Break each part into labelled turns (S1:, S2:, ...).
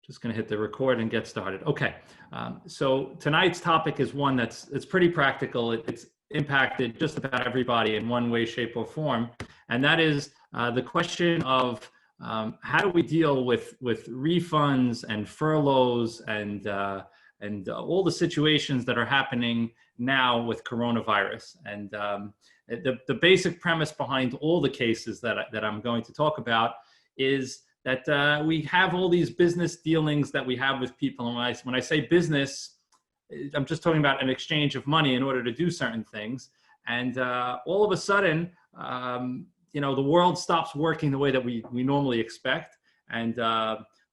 S1: Just going to hit the record and get started. Okay, so tonight's topic is one it's pretty practical. It's impacted just about everybody in one way, shape, or form, and that is the question of how do we deal with refunds and furloughs and all the situations that are happening now with coronavirus. And the basic premise behind all the cases that I'm going to talk about is that we have all these business dealings that we have with people. And when I say business, I'm just talking about an exchange of money in order to do certain things. And all of a sudden, the world stops working the way that we normally expect. And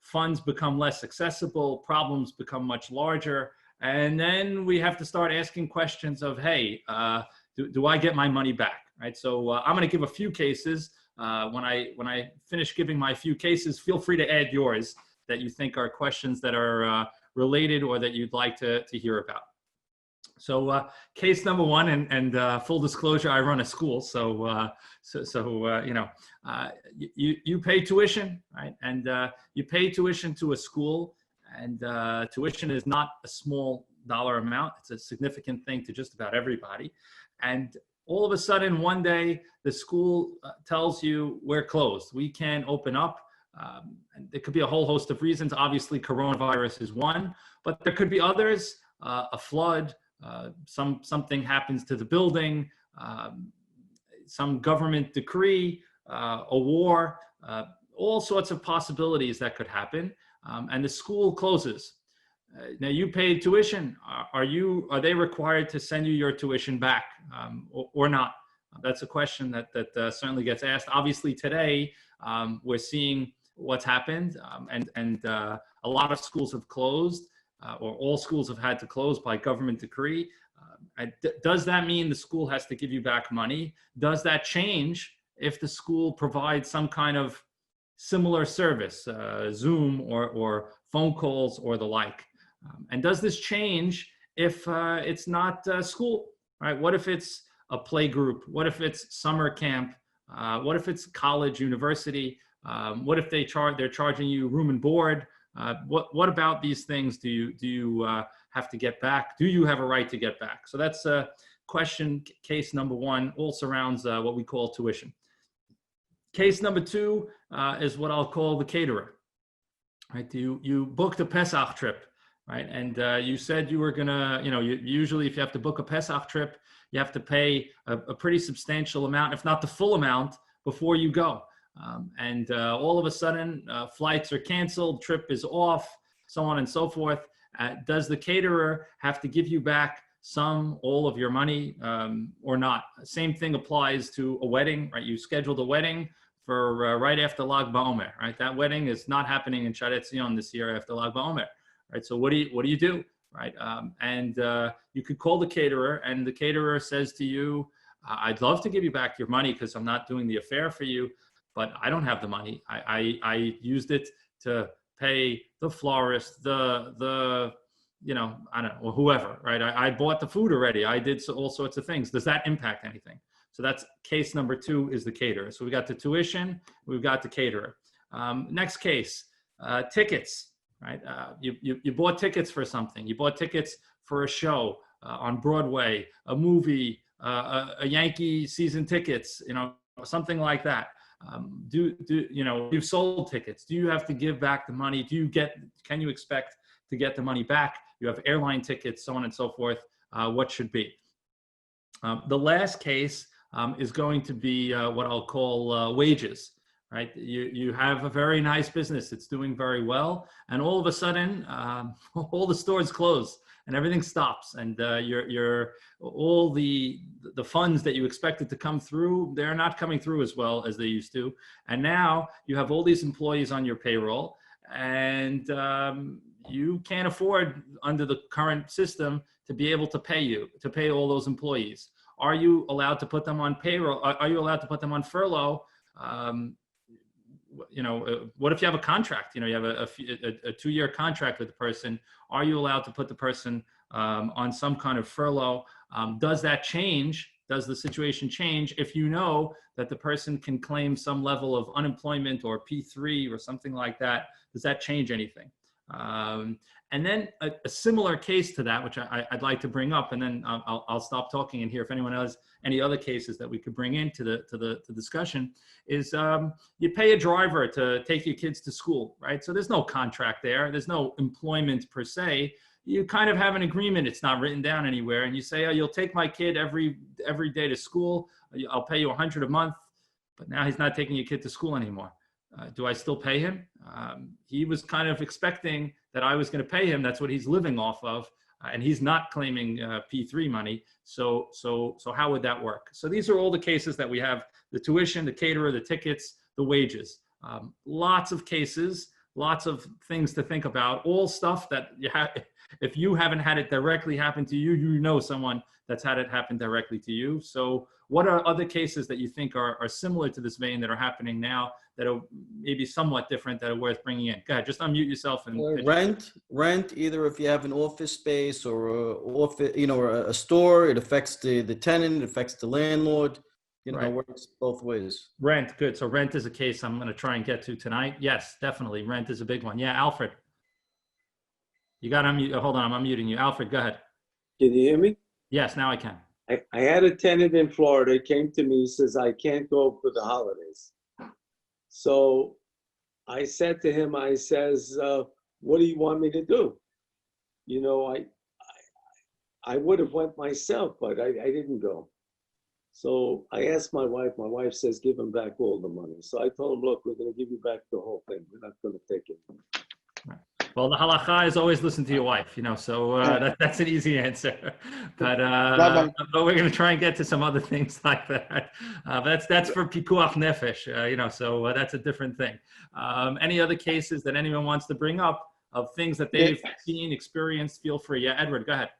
S1: funds become less accessible, problems become much larger. And then we have to start asking questions of, hey, do I get my money back, right? So I'm gonna give a few cases. When I finish giving my few cases, feel free to add yours that you think are questions that are related or that you'd like to hear about. So case number one, and full disclosure, I run a school, so you pay tuition, right? And you pay tuition to a school, and tuition is not a small dollar amount. It's a significant thing to just about everybody. And all of a sudden, one day, the school tells you we're closed. We can't open up. And there could be a whole host of reasons. Obviously, coronavirus is one, but there could be others, a flood, something happens to the building, some government decree, a war, all sorts of possibilities that could happen. And the school closes. Now you paid tuition. Are they required to send you your tuition back or not? That's a question that certainly gets asked. Obviously today we're seeing what's happened, and a lot of schools have closed, or all schools have had to close by government decree. Does that mean the school has to give you back money? Does that change if the school provides some kind of similar service, Zoom or phone calls or the like? And does this change if it's not school, right? What if it's a play group? What if it's summer camp? What if it's college, university? What if they're charging you room and board? What about these things do you have to get back? Do you have a right to get back? So that's question case number one, all surrounds what we call tuition. Case number two is what I'll call the caterer, right? You booked a Pesach trip, right? And you said you were gonna, usually if you have to book a Pesach trip, you have to pay a pretty substantial amount, if not the full amount, before you go. And all of a sudden, flights are canceled, trip is off, so on and so forth. Does the caterer have to give you back all of your money or not? Same thing applies to a wedding, right? You scheduled a wedding for right after Lag BaOmer, right? That wedding is not happening in Sharet Zion this year after Lag BaOmer, right? So what do you do, right? And you could call the caterer, and the caterer says to you, I'd love to give you back your money because I'm not doing the affair for you, but I don't have the money. I used it to pay the florist, I don't know, whoever, right? I bought the food already. I did all sorts of things. Does that impact anything? So that's case number two, is the caterer. So we got the tuition, we've got the caterer. Next case, tickets, right? You bought tickets for something. You bought tickets for a show on Broadway, a movie, a Yankee season tickets, something like that. You've sold tickets. Do you have to give back the money? Can you expect to get the money back? You have airline tickets, so on and so forth. What should be? The last case is going to be what I'll call wages, right? You have a very nice business. It's doing very well. And all of a sudden, all the stores close and everything stops. And all the funds that you expected to come through, they're not coming through as well as they used to. And now you have all these employees on your payroll, and you can't afford, under the current system, to be able to pay all those employees. Are you allowed to put them on payroll? Are you allowed to put them on furlough? What if you have a contract? You have a 2-year contract with the person. Are you allowed to put the person on some kind of furlough? Does that change? Does the situation change if you know that the person can claim some level of unemployment or P3 or something like that? Does that change anything? And then a similar case to that, which I'd like to bring up, and then I'll stop talking and hear if anyone has any other cases that we could bring into the discussion, is you pay a driver to take your kids to school, right? So there's no contract there. There's no employment per se. You kind of have an agreement. It's not written down anywhere. And you say, oh, you'll take my kid every day to school. I'll pay you $100 a month. But now he's not taking your kid to school anymore. Do I still pay him? He was kind of expecting that I was going to pay him. That's what he's living off of. And he's not claiming P3 money. So how would that work? So these are all the cases that we have: the tuition, the caterer, the tickets, the wages. Lots of cases, lots of things to think about, all stuff that you have. If you haven't had it directly happen to you, you know someone that's had it happen directly to you. So what are other cases that you think are similar to this vein that are happening now that are maybe somewhat different that are worth bringing in? Go ahead, just unmute yourself. And
S2: rent, either if you have an office space or or a store, it affects the tenant, it affects the landlord. It works both ways.
S1: Rent, good. So rent is a case I'm going to try and get to tonight. Yes, definitely. Rent is a big one. Yeah, Alfred. You got to unmute. Hold on, I'm unmuting you. Alfred, go ahead.
S3: Can you hear me?
S1: Yes, now I can.
S3: I had a tenant in Florida, came to me, says, I can't go for the holidays. So I said to him, I says, what do you want me to do? You know, I would have went myself, but I didn't go. So I asked my wife says, give him back all the money. So I told him, look, we're going to give you back the whole thing. We're not going to take it.
S1: Well, the halakha is always listen to your wife, so that's an easy answer. But we're going to try and get to some other things like that. That's for pikuach nefesh, so that's a different thing. Any other cases that anyone wants to bring up of things that they've seen, experienced, feel free. Yeah, Edward, go ahead.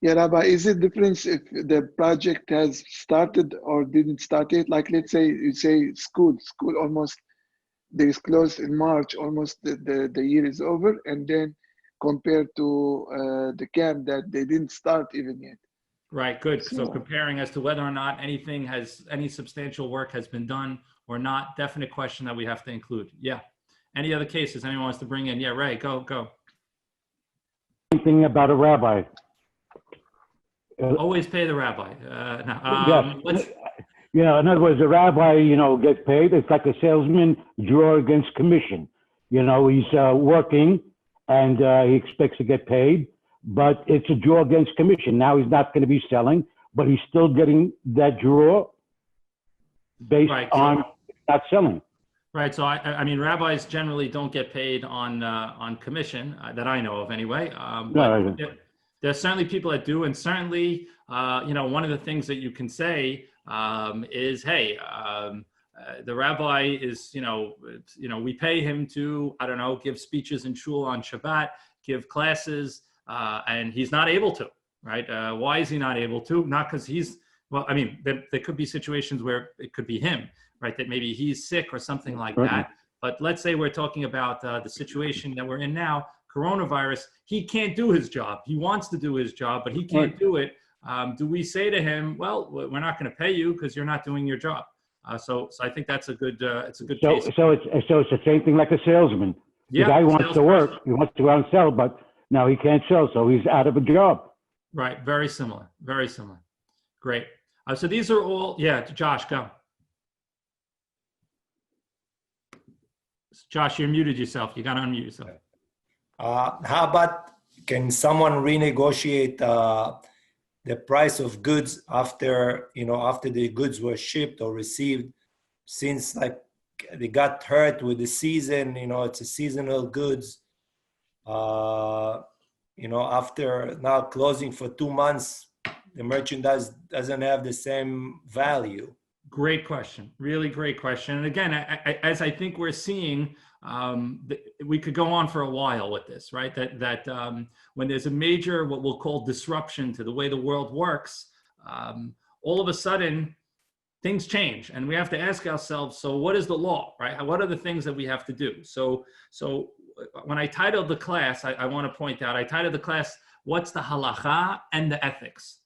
S4: Yeah, Rabbi, is it different if the project has started or didn't start yet? Like, let's say you say school almost, they is closed in March, almost the year is over, and then compared to the camp that they didn't start even yet.
S1: Right, good. So comparing as to whether or not any substantial work has been done or not, definite question that we have to include. Yeah. Any other cases anyone wants to bring in? Yeah, Ray, go.
S5: Something about a rabbi.
S1: Always pay the rabbi.
S5: Yes. In other words, the rabbi, gets paid. It's like a salesman draw against commission. He's working and he expects to get paid, but it's a draw against commission. Now he's not going to be selling, but he's still getting that draw based on not selling.
S1: Right. So I mean, rabbis generally don't get paid on commission that I know of anyway. But there's certainly people that do, and certainly, one of the things that you can say is, hey, the rabbi is, we pay him to, I don't know, give speeches in shul on Shabbat, give classes, and he's not able to, right? Why is he not able to? Not because there could be situations where it could be him, right? That maybe he's sick or something like that. But let's say we're talking about the situation that we're in now, coronavirus. He can't do his job. He wants to do his job, but he can't do it. Do we say to him, well, we're not going to pay you because you're not doing your job? So I think that's a good, it's a good case.
S5: So it's the same thing like a salesman. The guy wants to work, he wants to go out and sell, but now he can't sell, so he's out of a job.
S1: Right, very similar, very similar. Great. So these are all, Josh, go. Josh, you muted yourself. You got to unmute yourself.
S6: How about, can someone renegotiate the price of goods after the goods were shipped or received, since like they got hurt with the season, it's a seasonal goods, after now closing for 2 months, the merchandise doesn't have the same value.
S1: Great question. Really great question. And again, as I think we're seeing, we could go on for a while with this, right? That when there's a major, what we'll call disruption to the way the world works, all of a sudden things change, and we have to ask ourselves, so what is the law, right? What are the things that we have to do? So when I titled the class, I want to point out, I titled the class, what's the halakha and the ethics?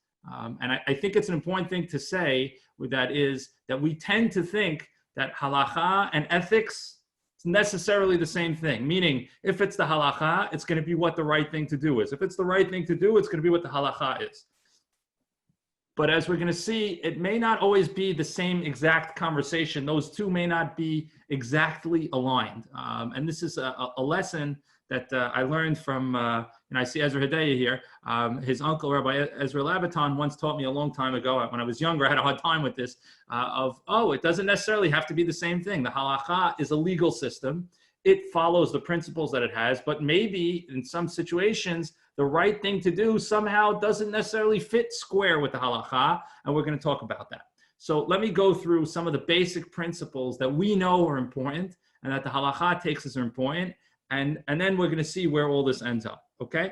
S1: And I think it's an important thing to say with that is that we tend to think that halakha and ethics it's necessarily the same thing. Meaning, if it's the halakha, it's going to be what the right thing to do is. If it's the right thing to do, it's going to be what the halakha is. But as we're going to see, it may not always be the same exact conversation. Those two may not be exactly aligned. And this is a lesson that I learned from, and I see Ezra Hedaya here. His uncle, Rabbi Ezra Labaton, once taught me a long time ago, when I was younger, I had a hard time with this, it doesn't necessarily have to be the same thing. The halakha is a legal system. It follows the principles that it has, but maybe in some situations, the right thing to do somehow doesn't necessarily fit square with the halakha, and we're going to talk about that. So let me go through some of the basic principles that we know are important and that the halakha takes as important, and then we're going to see where all this ends up, okay?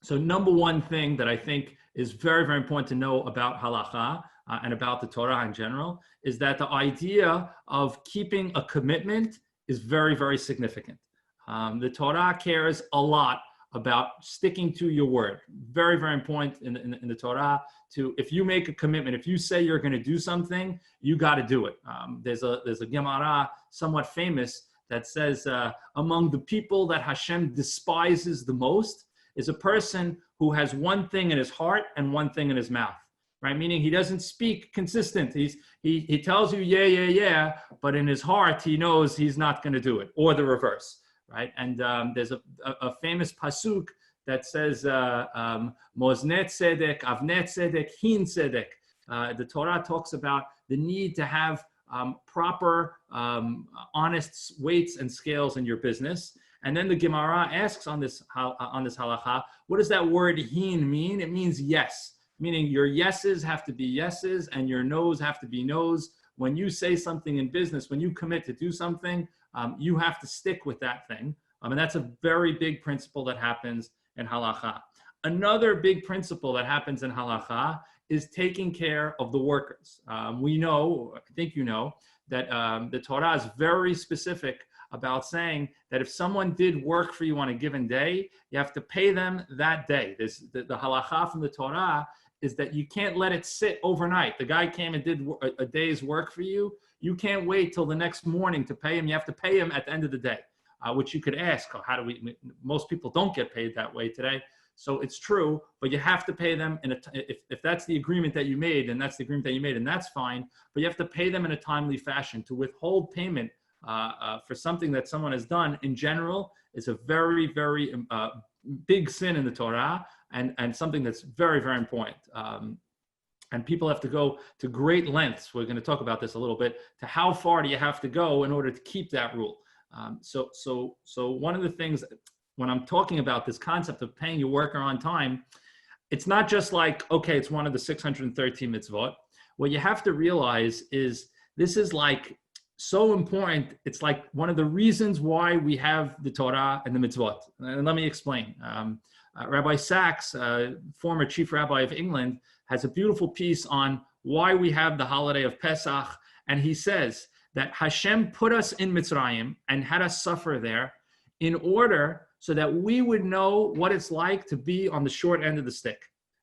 S1: So number one thing that I think is very, very important to know about halakha and about the Torah in general is that the idea of keeping a commitment is very, very significant. The Torah cares a lot about sticking to your word. Very, very important in the Torah to, if you make a commitment, if you say you're going to do something, you got to do it. There's a Gemara somewhat famous that says among the people that Hashem despises the most is a person who has one thing in his heart and one thing in his mouth. Right? Meaning he doesn't speak consistent. He tells you, yeah, but in his heart, he knows he's not going to do it, or the reverse, right? And there's a famous pasuk that says, Moznet tzedek, avnet tzedek, hin tzedek. The Torah talks about the need to have proper, honest weights and scales in your business. And then the Gemara asks on this halakha, what does that word hin mean? It means yes. Meaning your yeses have to be yeses and your no's have to be no's. When you say something in business, when you commit to do something, you have to stick with that thing. And that's a very big principle that happens in halakha. Another big principle that happens in halakha is taking care of the workers. We know, I think you know, that the Torah is very specific about saying that if someone did work for you on a given day, you have to pay them that day. There's the halakha from the Torah is that you can't let it sit overnight. The guy came and did a day's work for you. You can't wait till the next morning to pay him. You have to pay him at the end of the day, which you could ask, how do we, most people don't get paid that way today. So it's true, but you have to pay them if that's the agreement that you made, and that's the agreement that you made, and that's fine, but you have to pay them in a timely fashion. To withhold payment for something that someone has done in general is a very, very big sin in the Torah, and something that's very, very important. And people have to go to great lengths. We're going to talk about this a little bit, to how far do you have to go in order to keep that rule. So one of the things when I'm talking about this concept of paying your worker on time, it's not just like, okay, it's one of the 613 mitzvot. What you have to realize is this is like so important. It's like one of the reasons why we have the Torah and the mitzvot. And let me explain. Rabbi Sachs, former chief rabbi of England, has a beautiful piece on why we have the holiday of Pesach. And he says that Hashem put us in Mitzrayim and had us suffer there in order so that we would know what it's like to be on the short end of the stick,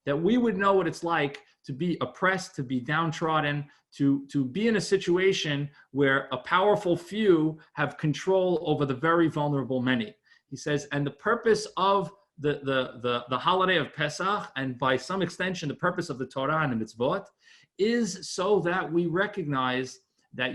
S1: that we would know what it's like to be oppressed, to be downtrodden, to be in a situation where a powerful few have control over the very vulnerable many. He says, and the purpose of the holiday of Pesach, and by some extension, the purpose of the Torah and the mitzvot, is so that we recognize that,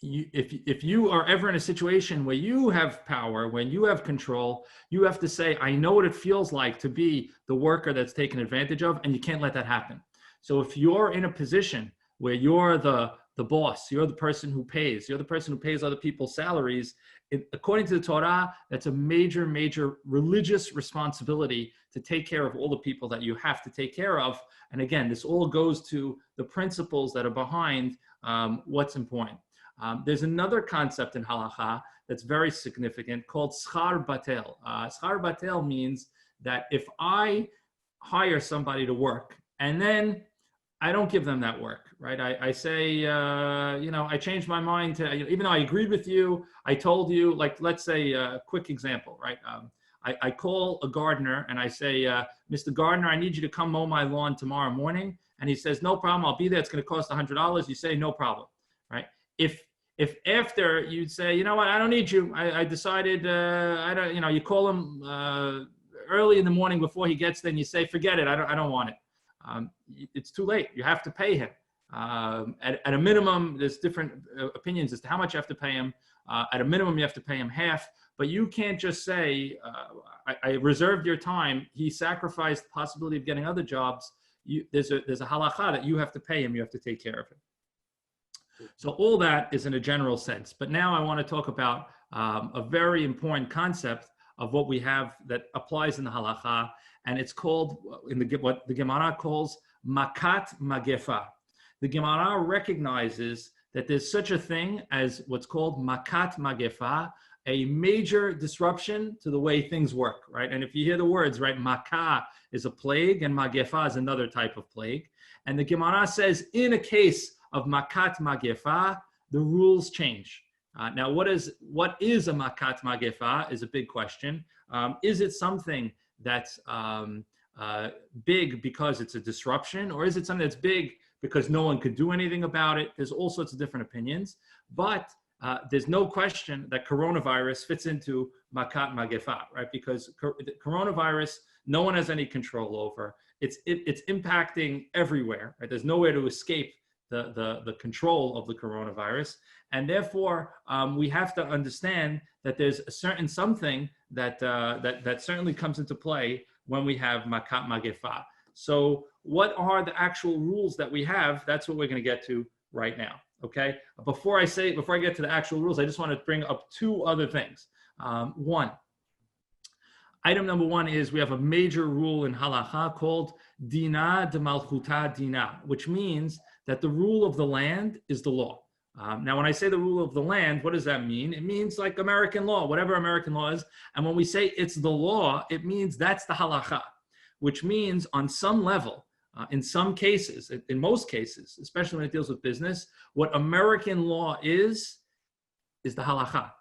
S1: if you are ever in a situation where you have power, when you have control, you have to say, I know what it feels like to be the worker that's taken advantage of, and you can't let that happen. So if you're in a position where you're the boss, you're the person who pays, you're the person who pays other people's salaries, according to the Torah, that's a major, major religious responsibility to take care of all the people that you have to take care of. And again, this all goes to the principles that are behind what's important. There's another concept in halakha that's very significant called schar batel. Schar batel means that if I hire somebody to work and then I don't give them that work, right? I say, I changed my mind to, even though I agreed with you, I told you, like, let's say a quick example, right? I call a gardener and I say, Mr. Gardener, I need you to come mow my lawn tomorrow morning. And he says, no problem, I'll be there. It's going to cost $100. You say, no problem, right? If If after you'd say, you know what, I don't need you. I decided, I don't, you know, you call him early in the morning before he gets there and you say, forget it, I don't want it. It's too late. You have to pay him. At a minimum, there's different opinions as to how much you have to pay him. At a minimum, you have to pay him half. But you can't just say, I reserved your time. He sacrificed the possibility of getting other jobs. There's a halakha that you have to pay him. You have to take care of him. So all that is in a general sense. But now I want to talk about a very important concept of what we have that applies in the halakha, and it's called what the Gemara calls makat magefa. The Gemara recognizes that there's such a thing as what's called makat magefa, a major disruption to the way things work, right? And if you hear the words, right, makah is a plague and magefa is another type of plague. And the Gemara says in a case of makat magefa, the rules change. Now, what is a makat magefa is a big question. Is it something that's big because it's a disruption, or is it something that's big because no one could do anything about it? There's all sorts of different opinions, but there's no question that coronavirus fits into makat magefa, right? Because coronavirus, no one has any control over. It's impacting everywhere, right? There's nowhere to escape the control of the coronavirus. And therefore, we have to understand that there's a certain something that certainly comes into play when we have makat magefa. So what are the actual rules that we have? That's what we're going to get to right now, okay? Before I get to the actual rules, I just want to bring up two other things. Item number one is we have a major rule in halakha called dina de malchuta dina, which means that the rule of the land is the law. Now, when I say the rule of the land, what does that mean? It means like American law, whatever American law is. And when we say it's the law, it means that's the halakha, which means on some level, in some cases, in most cases, especially when it deals with business, what American law is the halakha.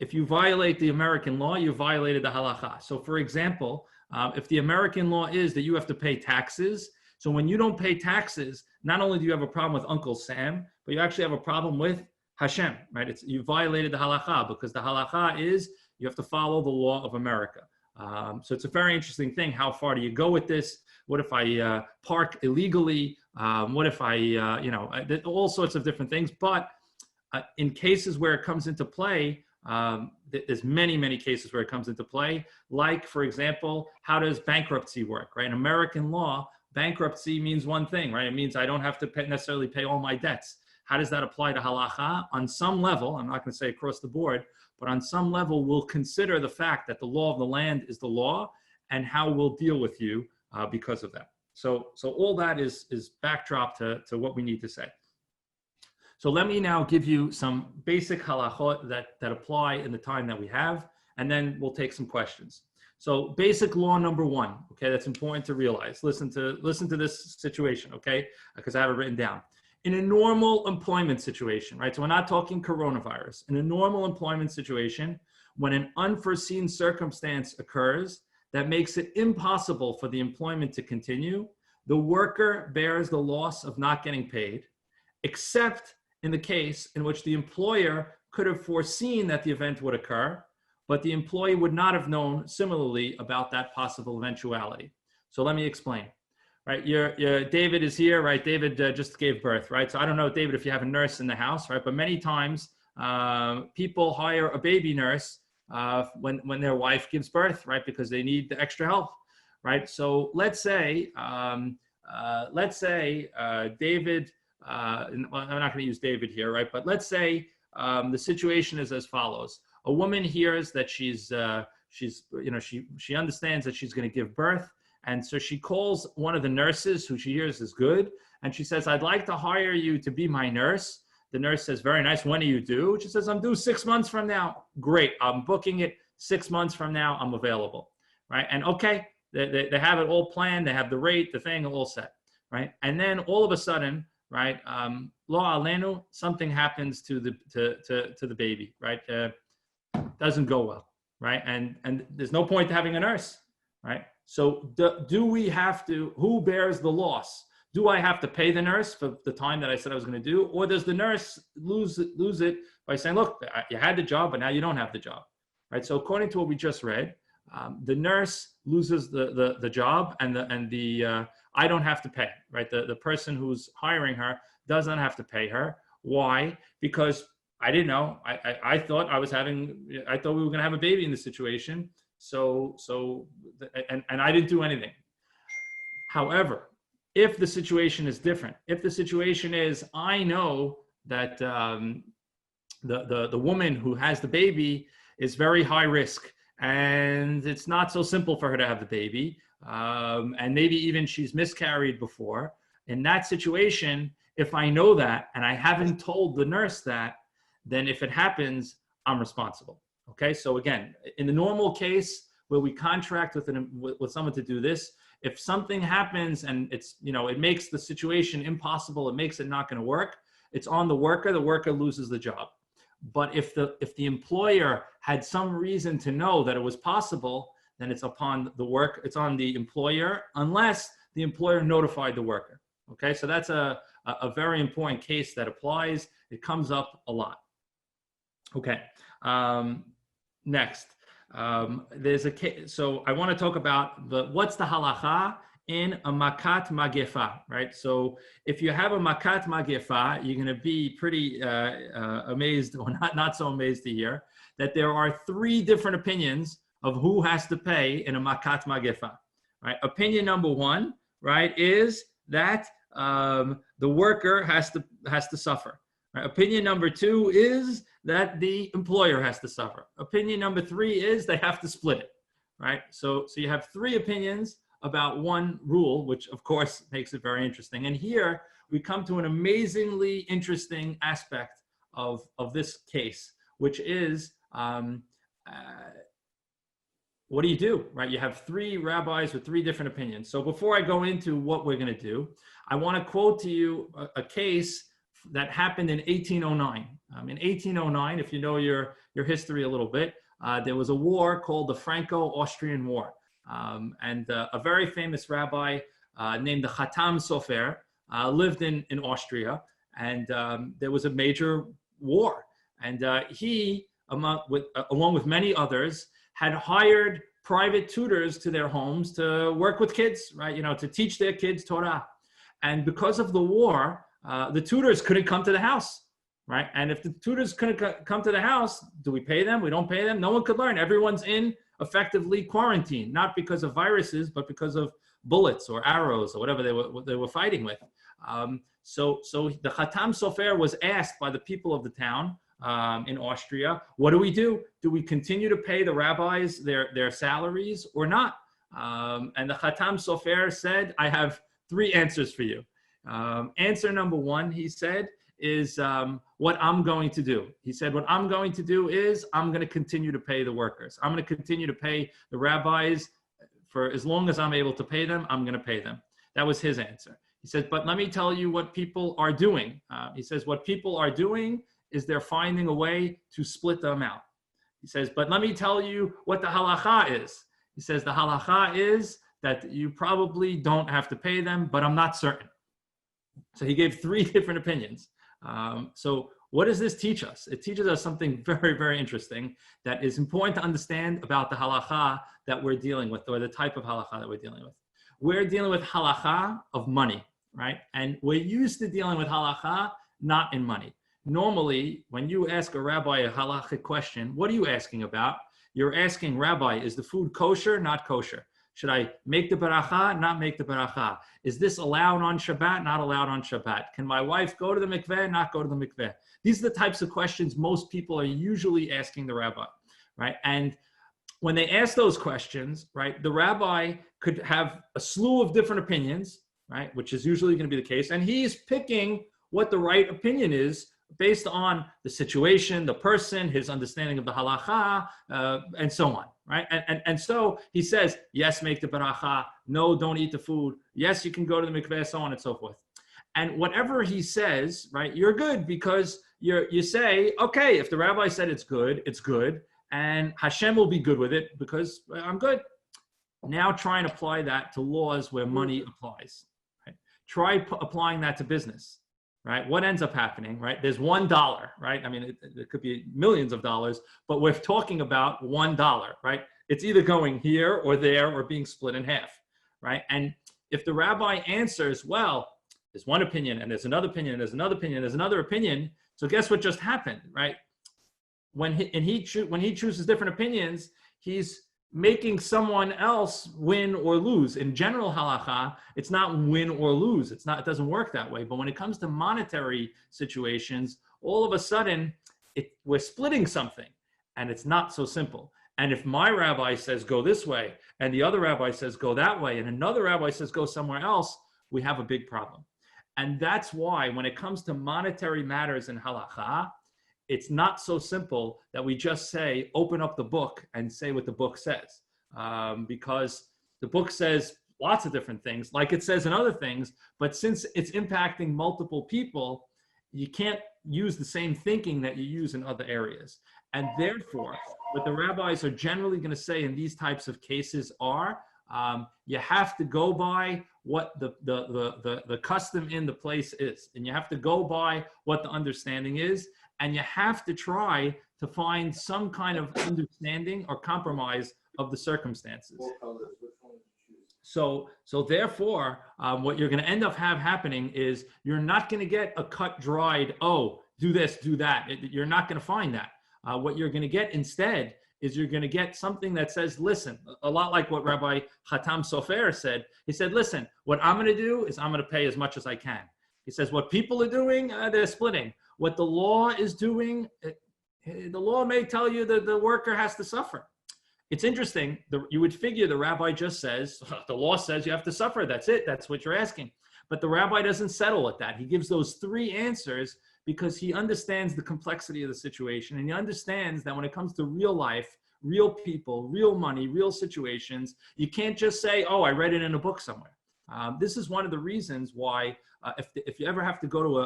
S1: If you violate the American law, you violated the halakha. So for example, if the American law is that you have to pay taxes, so when you don't pay taxes, not only do you have a problem with Uncle Sam, but you actually have a problem with Hashem, right? You violated the halakha, because the halakha is you have to follow the law of America. So it's a very interesting thing. How far do you go with this? What if I park illegally? What if I, all sorts of different things. But in cases where it comes into play, there's many cases where it comes into play. Like, for example, how does bankruptcy work, right? In American law, bankruptcy means one thing, right? It means I don't have to necessarily pay all my debts. How does that apply to halakha? On some level, I'm not going to say across the board, but on some level, we'll consider the fact that the law of the land is the law and how we'll deal with you because of that. So all that is backdrop to what we need to say. So let me now give you some basic halachot that apply in the time that we have, and then we'll take some questions. So basic law number one, okay, that's important to realize. Listen to this situation, okay, because I have it written down. In a normal employment situation, right, so we're not talking coronavirus. In a normal employment situation, when an unforeseen circumstance occurs that makes it impossible for the employment to continue, the worker bears the loss of not getting paid, except in the case in which the employer could have foreseen that the event would occur, but the employee would not have known similarly about that possible eventuality. So let me explain. Right, David is here, right? David just gave birth, right? So I don't know, David, if you have a nurse in the house, right? But many times people hire a baby nurse when their wife gives birth, right? Because they need the extra help, right? So let's say David, I'm not going to use David here, right? But let's say the situation is as follows. A woman hears that she understands that she's going to give birth. And so she calls one of the nurses who she hears is good. And she says, I'd like to hire you to be my nurse. The nurse says, very nice. When are you due? She says, I'm due 6 months from now. Great. I'm booking it 6 months from now. I'm available. Right. And okay, they have it all planned. They have the rate, the thing all set. Right. And then all of a sudden, right, lo alenu, something happens to the baby. Right. Doesn't go well. Right. And there's no point to having a nurse. Right. So do we have to, who bears the loss? Do I have to pay the nurse for the time that I said I was going to do? Or does the nurse lose it by saying, look, you had the job, but now you don't have the job, right? So according to what we just read, the nurse loses the job, and the I don't have to pay, right? The person who's hiring her doesn't have to pay her. Why? Because I didn't know. I thought I thought we were going to have a baby in this situation. And I didn't do anything. However, if the situation is different, if the situation is, I know that the woman who has the baby is very high risk, and it's not so simple for her to have the baby, and maybe even she's miscarried before. In that situation, if I know that and I haven't told the nurse that, then if it happens, I'm responsible. Okay, so again, in the normal case where we contract with someone to do this, if something happens and it's, it makes the situation impossible, it makes it not going to work, it's on the worker loses the job. But if the employer had some reason to know that it was possible, then it's upon it's on the employer, unless the employer notified the worker. Okay, so that's a very important case that applies. It comes up a lot. Okay, next. There's a case, so I want to talk about what's the halakha in a makat magefa, right? So if you have a makat magefa, you're going to be pretty amazed, or not so amazed to hear that there are 3 different opinions of who has to pay in a makat magefa, right? Opinion number 1, right, is that the worker has to suffer. Right? Opinion number 2 is that the employer has to suffer. Opinion number 3 is they have to split it, right? So you have 3 opinions about one rule, which of course makes it very interesting. And here we come to an amazingly interesting aspect of this case, which is what do you do, right? You have 3 rabbis with 3 different opinions. So before I go into what we're going to do, I want to quote to you a case that happened in 1809. In 1809, if you know your history a little bit, there was a war called the Franco-Austrian War. And a very famous rabbi named the Khatam Sofer lived in Austria, and there was a major war. And he, along with many others, had hired private tutors to their homes to work with kids, right? To teach their kids Torah. And because of the war, the tutors couldn't come to the house, right? And if the tutors couldn't come to the house, do we pay them? We don't pay them. No one could learn. Everyone's in effectively quarantine, not because of viruses, but because of bullets or arrows or whatever they were fighting with. So the Khatam Sofer was asked by the people of the town in Austria, what do we do? Do we continue to pay the rabbis their salaries or not? And the Khatam Sofer said, I have 3 answers for you. Answer number 1, he said, is what I'm going to do. He said, what I'm going to do is I'm going to continue to pay the workers. I'm going to continue to pay the rabbis for as long as I'm able to pay them, I'm going to pay them. That was his answer. He said, but let me tell you what people are doing. He says, what people are doing is they're finding a way to split them out. He says, but let me tell you what the halakha is. He says, the halakha is that you probably don't have to pay them, but I'm not certain. So he gave 3 different opinions. So what does this teach us? It teaches us something very, very interesting that is important to understand about the halakha that we're dealing with, or the type of halakha that we're dealing with. We're dealing with halakha of money, right? And we're used to dealing with halakha not in money. Normally, when you ask a rabbi a halakhic question, what are you asking about? You're asking, Rabbi, is the food kosher, not kosher? Should I make the baracha, not make the baracha? Is this allowed on Shabbat, not allowed on Shabbat? Can my wife go to the mikveh, not go to the mikveh? These are the types of questions most people are usually asking the rabbi, right? And when they ask those questions, right, the rabbi could have a slew of different opinions, right, which is usually going to be the case. And he's picking what the right opinion is based on the situation, the person, his understanding of the halakha, and so on, right? And so he says, yes, make the baracha. No, don't eat the food. Yes, you can go to the mikveh, so on and so forth. And whatever he says, right, you're good because you say, okay, if the rabbi said it's good, and Hashem will be good with it because I'm good. Now try and apply that to laws where money applies. Right? Try applying that to business, right? What ends up happening, right? There's $1, right? I mean, it could be millions of dollars, but we're talking about $1, right? It's either going here or there or being split in half, right? And if the rabbi answers, well, there's one opinion and there's another opinion, and there's another opinion, there's another opinion. So guess what just happened, right? When he chooses different opinions, he's making someone else win or lose. In general halakha, it's not win or lose. It doesn't work that way. But when it comes to monetary situations, all of a sudden we're splitting something, and it's not so simple. And if my rabbi says go this way, and the other rabbi says go that way, and another rabbi says go somewhere else, we have a big problem. And that's why when it comes to monetary matters in halakha, it's not so simple that we just say, open up the book and say what the book says. Because the book says lots of different things, like it says in other things, but since it's impacting multiple people, you can't use the same thinking that you use in other areas. And therefore, what the rabbis are generally going to say in these types of cases are, you have to go by what the custom in the place is. And you have to go by what the understanding is. And you have to try to find some kind of understanding or compromise of the circumstances. So therefore, what you're going to end up happening is you're not going to get a cut dried, oh, do this, do that. You're not going to find that. What you're going to get instead is you're going to get something that says, listen, a lot like what Rabbi Hatam Sofer said. He said, listen, what I'm going to do is I'm going to pay as much as I can. He says, what people are doing, they're splitting. What the law is doing, the law may tell you that the worker has to suffer. It's interesting. You would figure the rabbi just says, the law says you have to suffer. That's it. That's what you're asking. But the rabbi doesn't settle at that. He gives those three answers because he understands the complexity of the situation. And he understands that when it comes to real life, real people, real money, real situations, you can't just say, oh, I read it in a book somewhere. This is one of the reasons why if you ever have to go to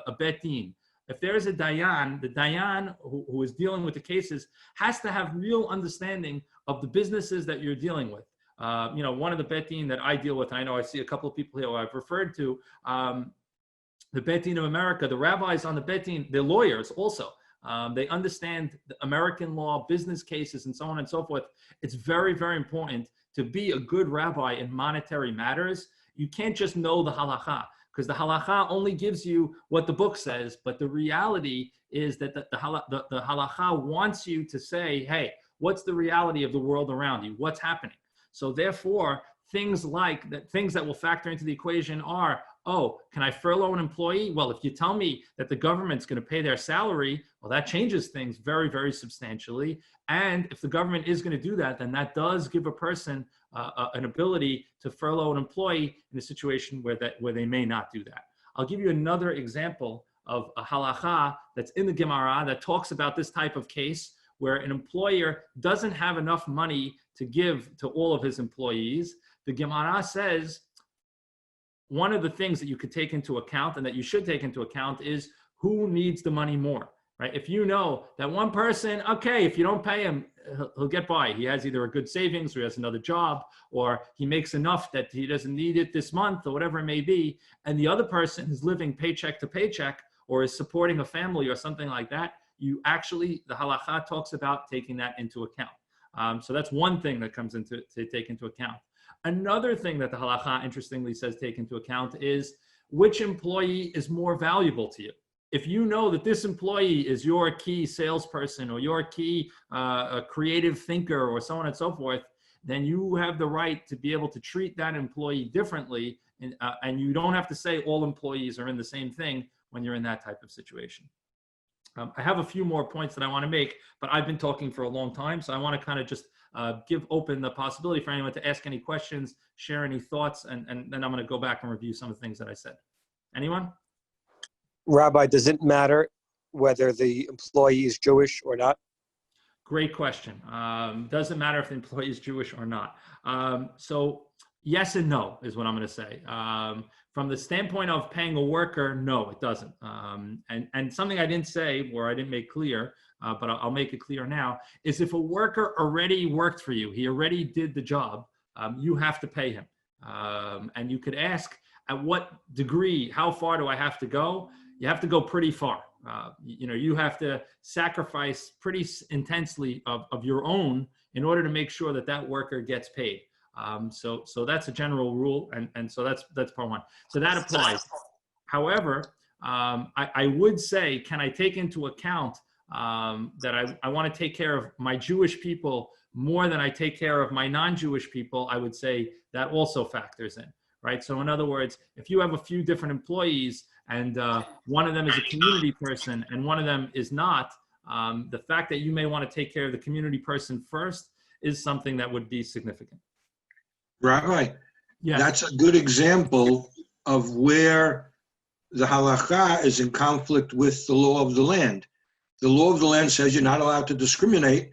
S1: a bet din, if there is a dayan, the dayan who is dealing with the cases has to have real understanding of the businesses that you're dealing with. One of the bet din that I deal with, and I know I see a couple of people here who I've referred to, the bet din of America, the rabbis on the bet din, they're lawyers also. They understand the American law, business cases, and so on and so forth. It's very, very important to be a good rabbi in monetary matters. You can't just know the halakha, because the halakha only gives you what the book says, but the reality is that the halakha wants you to say, hey, what's the reality of the world around you? What's happening? So therefore, things that will factor into the equation are, oh, can I furlough an employee? Well, if you tell me that the government's going to pay their salary, well, that changes things very, very substantially. And if the government is going to do that, then that does give a person an ability to furlough an employee in a situation where they may not do that. I'll give you another example of a halakha that's in the Gemara that talks about this type of case where an employer doesn't have enough money to give to all of his employees. The Gemara says one of the things that you could take into account and that you should take into account is who needs the money more, right? If you know that one person, okay, if you don't pay him, he'll get by. He has either a good savings or he has another job, or he makes enough that he doesn't need it this month or whatever it may be. And the other person is living paycheck to paycheck or is supporting a family or something like that. The halakha talks about taking that into account. So that's one thing that comes to take into account. Another thing that the halakha interestingly says take into account is which employee is more valuable to you. If you know that this employee is your key salesperson or your key creative thinker or so on and so forth, then you have the right to be able to treat that employee differently. And you don't have to say all employees are in the same thing when you're in that type of situation. I have a few more points that I want to make, but I've been talking for a long time. So I want to kind of just give open the possibility for anyone to ask any questions, share any thoughts, and then I'm going to go back and review some of the things that I said. Anyone?
S7: Rabbi, does it matter whether the employee is Jewish or not?
S1: Great question. Doesn't matter if the employee is Jewish or not. So yes and no is what I'm going to say. From the standpoint of paying a worker, no, it doesn't. And something I didn't say or I didn't make clear, but I'll make it clear now, is if a worker already worked for you, he already did the job, you have to pay him. And you could ask, at what degree, how far do I have to go? You have to go pretty far. You have to sacrifice pretty intensely of your own in order to make sure that that worker gets paid. So that's a general rule, and so that's part one. So that applies. However, I would say, can I take into account that I want to take care of my Jewish people more than I take care of my non-Jewish people? I would say that also factors in, right? So in other words, if you have a few different employees and one of them is a community person and one of them is not, the fact that you may want to take care of the community person first is something that would be significant.
S8: Rabbi,
S1: Yes.
S8: that's a good example of where the halakha is in conflict with the law of the land. The law of the land says you're not allowed to discriminate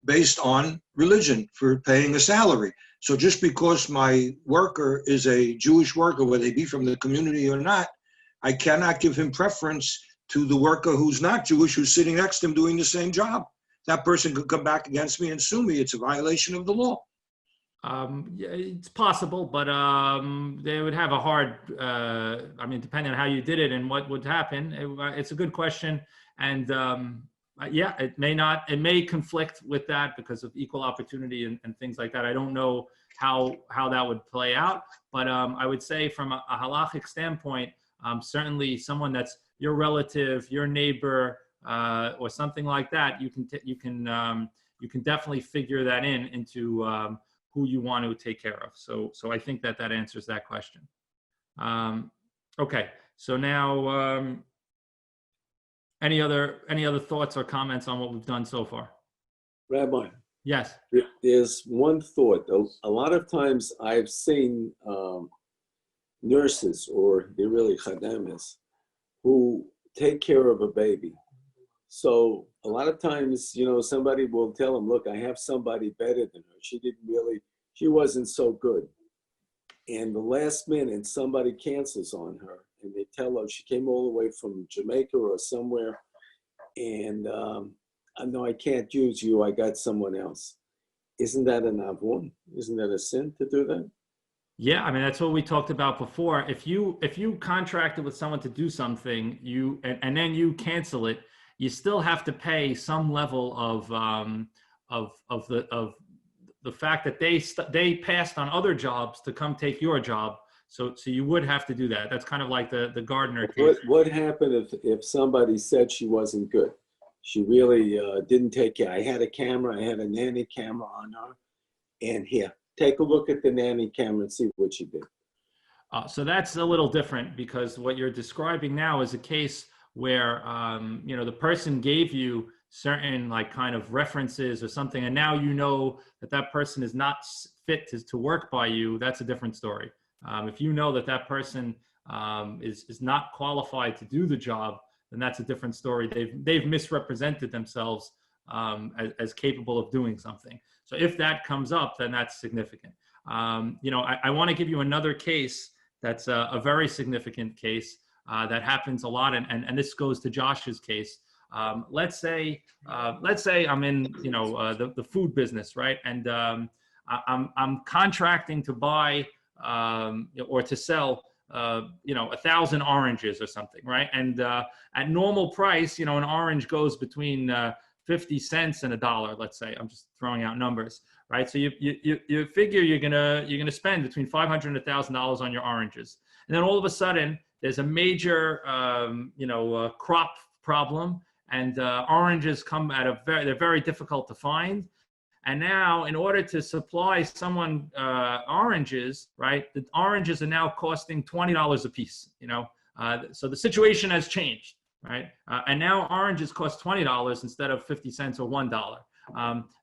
S8: based on religion for paying a salary. So just because my worker is a Jewish worker, whether they be from the community or not, I cannot give him preference to the worker who's not Jewish, who's sitting next to him doing the same job. That person could come back against me and sue me. It's a violation of the law.
S1: Yeah, it's possible, but they would have a hard, depending on how you did it and what would happen. It's a good question. And yeah, it may conflict with that because of equal opportunity and things like that. I don't know how that would play out, but I would say from a halachic standpoint, certainly someone that's your relative, your neighbor, or something like that, you can definitely figure that into who you want to take care of. So I think that answers that question. Okay, so now any other thoughts or comments on what we've done so far?
S3: Rabbi.
S1: Yes.
S3: There's one thought. A lot of times I've seen nurses, or they're really chadamis, who take care of a baby. So a lot of times, somebody will tell them, look, I have somebody better than her. She wasn't so good. And the last minute, somebody cancels on her and they tell her she came all the way from Jamaica or somewhere. And no, I can't use you. I got someone else. Isn't that an avon? Isn't that a sin to do that?
S1: Yeah, that's what we talked about before. If you contracted with someone to do something, and then you cancel it, you still have to pay some level of the fact that they passed on other jobs to come take your job. So you would have to do that. That's kind of like the gardener case.
S3: What happened if somebody said she wasn't good? She really didn't take care. I had a camera. I had a nanny camera on her. And here, take a look at the nanny camera and see what she did.
S1: So that's a little different, because what you're describing now is a case where the person gave you certain kind of references or something, and now you know that person is not fit to work by you. That's a different story. If you know that person is not qualified to do the job, then that's a different story. They've misrepresented themselves as capable of doing something. So if that comes up, then that's significant. I want to give you another case that's a very significant case that happens a lot, and this goes to Josh's case. Let's say I'm in the food business, right? And I'm contracting to buy or to sell 1,000 oranges or something, right? And at normal price, an orange goes between 50 cents and $1. Let's say, I'm just throwing out numbers, right? So you figure you're gonna spend between $500 and $1,000 on your oranges, and then all of a sudden there's a major crop problem, and oranges come they're very difficult to find. And now, in order to supply someone oranges, right, the oranges are now costing $20 a piece. So the situation has changed, right? And now oranges cost $20 instead of 50 cents or $1.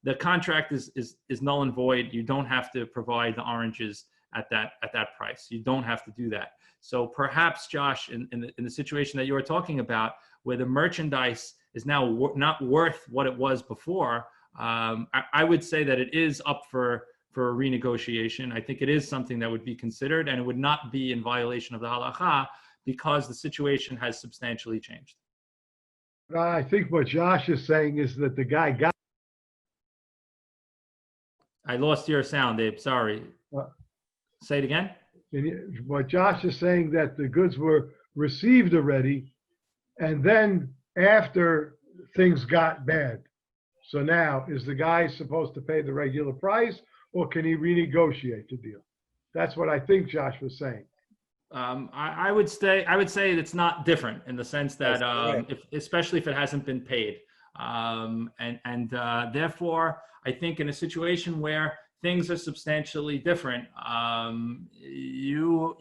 S1: The contract is null and void. You don't have to provide the oranges at that price. You don't have to do that. So perhaps, Josh, in the situation that you were talking about, where the merchandise is now not worth what it was before, I would say that it is up for renegotiation. I think it is something that would be considered, and it would not be in violation of the halakha because the situation has substantially changed.
S9: I think what Josh is saying is that the guy got.
S1: I lost your sound, Abe. Sorry. Say it again.
S9: What Josh is saying, that the goods were received already, and then after things got bad. So now, is the guy supposed to pay the regular price, or can he renegotiate the deal? That's what I think Josh was saying.
S1: I would say it's not different in the sense that especially if it hasn't been paid, therefore I think in a situation where things are substantially different, you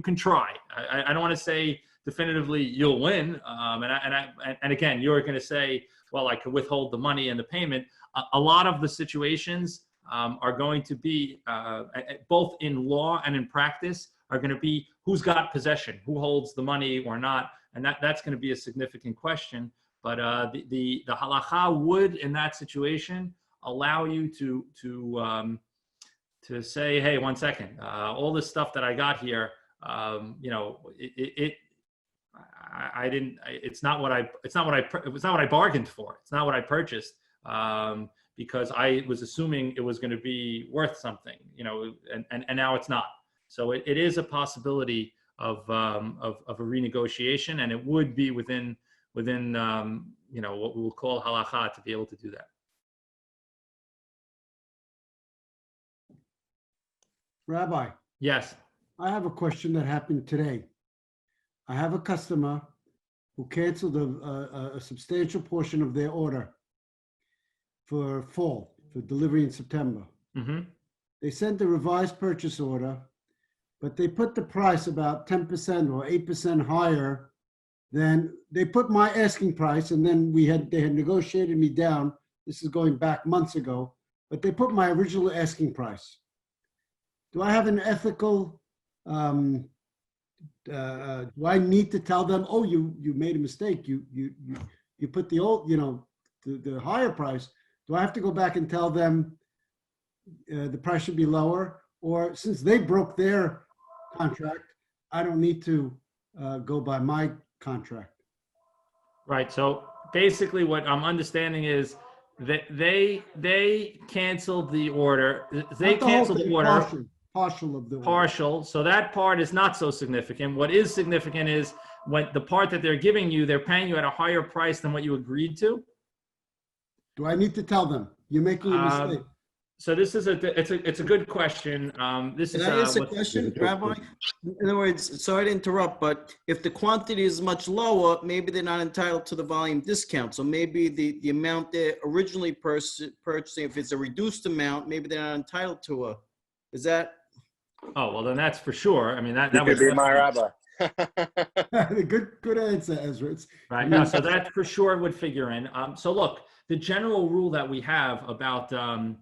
S1: can try. I don't want to say definitively you'll win, and again you're going to say, well, I could withhold the money and the payment. A lot of the situations are going to be both in law and in practice are going to be who's got possession, who holds the money or not, and that's going to be a significant question. But the halakha would, in that situation, allow you to say, hey, 1 second, all this stuff that I got here, it's not what I bargained for. It's not what I purchased, because I was assuming it was going to be worth something, and now it's not. So it is a possibility of a renegotiation, and it would be within what we will call halakha to be able to do that.
S10: Rabbi.
S1: Yes.
S10: I have a question that happened today. I have a customer who canceled a substantial portion of their order for fall, for delivery in September.
S1: Mm-hmm.
S10: They sent a revised purchase order, but they put the price about 10% or 8% higher than they put my asking price, and then they had negotiated me down. This is going back months ago, but they put my original asking price. Do I have an ethical, do I need to tell them, oh, you made a mistake, you put the old, the higher price? Do I have to go back and tell them the price should be lower? Or since they broke their contract, I don't need to go by my contract? Right.
S1: So basically what I'm understanding is that they canceled the order. They canceled the order.
S10: Partial of the order.
S1: Partial. So that part is not so significant. What is significant is when the part that they're giving you, they're paying you at a higher price than what you agreed to.
S10: Do I need to tell them you're making a mistake?
S1: So this is it's a good question.
S2: Can I ask a question, Rabbi? In other words, sorry to interrupt, but if the quantity is much lower, maybe they're not entitled to the volume discount. So maybe the amount they're originally purchasing, if it's a reduced amount, maybe they're not entitled to is that?
S1: Oh, well, then that's for sure. I mean, that
S7: would be my rabbi.
S10: Good answer, Ezra.
S1: Right. No, so that for sure would figure in. So look, the general rule that we have about I'll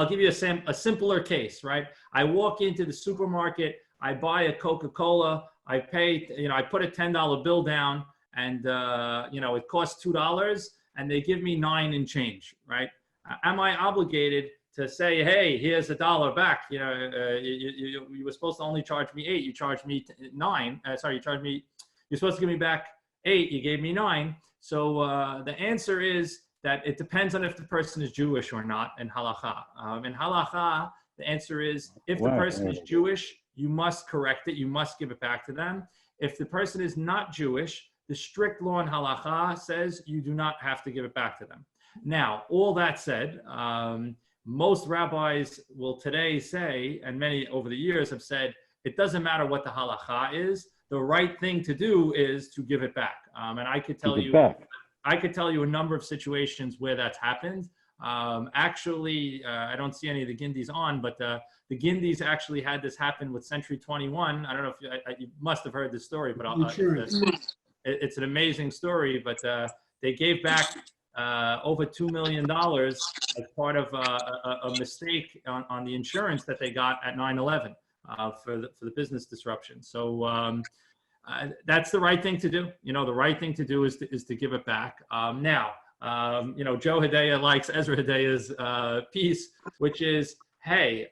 S1: give you a simpler case, right? I walk into the supermarket, I buy a Coca-Cola, I pay, I put a $10 bill down, and it costs $2, and they give me $9 and change, right? Am I obligated to say, hey, here's $1 back? You were supposed to only charge me $8, you charged me $9. You're supposed to give me back $8, you gave me $9. So the answer is that it depends on if the person is Jewish or not in halakha. In halakha, the answer is if the person is Jewish, you must correct it. You must give it back to them. If the person is not Jewish, the strict law in halakha says you do not have to give it back to them. Now, all that said, most rabbis will today say, and many over the years have said, it doesn't matter what the halakha is. The right thing to do is to give it back. And I could tell you a number of situations where that's happened. Actually, I don't see any of the Gindis on, but the Gindis actually had this happen with Century 21. I don't know if you must have heard this story, but it's an amazing story. But they gave back over $2 million as part of a mistake on the insurance that they got at 9/11 for the business disruption. So that's the right thing to do. The right thing to do is to give it back. Now, Joe Hedaya likes Ezra Hedaya's piece, which is, hey,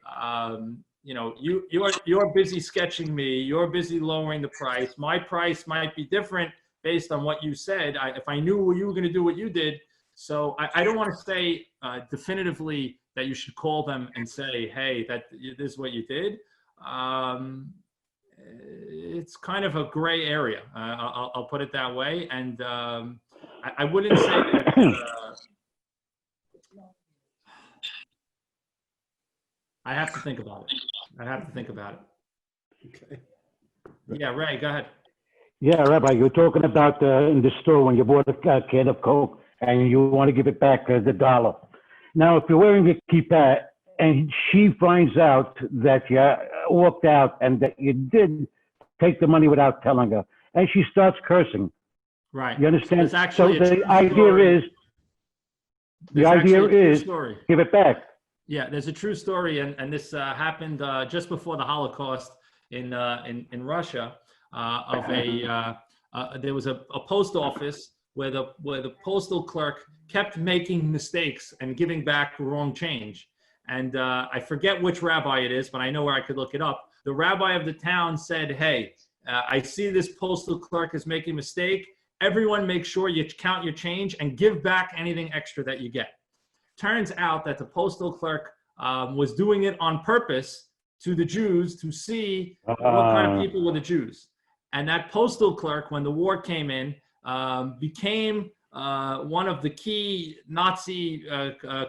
S1: you're busy sketching me. You're busy lowering the price. My price might be different based on what you said. If I knew you were going to do what you did, So I don't want to say definitively that you should call them and say, hey, this is what you did. It's kind of a gray area. I'll put it that way. And I wouldn't say that. I have to think about it.
S10: Okay.
S1: Yeah, Ray, go ahead.
S5: Yeah, Rabbi, you're talking about in the store when you bought a can of Coke and you want to give it back the $1. Now, if you're wearing a kippah and she finds out that you walked out and that you did take the money without telling her, and she starts cursing.
S1: Right.
S5: You understand?
S1: It's actually
S5: so the idea is give it back.
S1: Yeah, there's a true story, and this happened just before the Holocaust in Russia. There was a post office where the postal clerk kept making mistakes and giving back wrong change. And I forget which rabbi it is, but I know where I could look it up. The rabbi of the town said, hey, I see this postal clerk is making a mistake. Everyone make sure you count your change and give back anything extra that you get. Turns out that the postal clerk was doing it on purpose to the Jews to see what kind of people were the Jews. And that postal clerk, when the war came in, became one of the key Nazi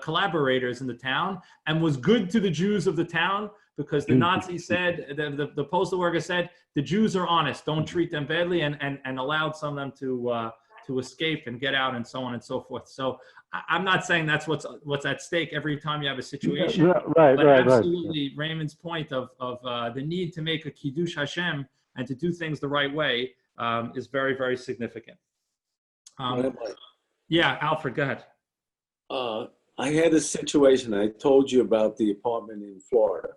S1: collaborators in the town and was good to the Jews of the town because the Nazi said, the postal worker said, the Jews are honest, don't treat them badly, and allowed some of them to escape and get out and so on and so forth. So I'm not saying that's what's at stake every time you have a situation.
S5: Right.
S1: Absolutely, Raymond's point of the need to make a Kiddush Hashem and to do things the right way is very, very significant. Yeah, Alfred, go ahead.
S3: I had a situation. I told you about the apartment in Florida.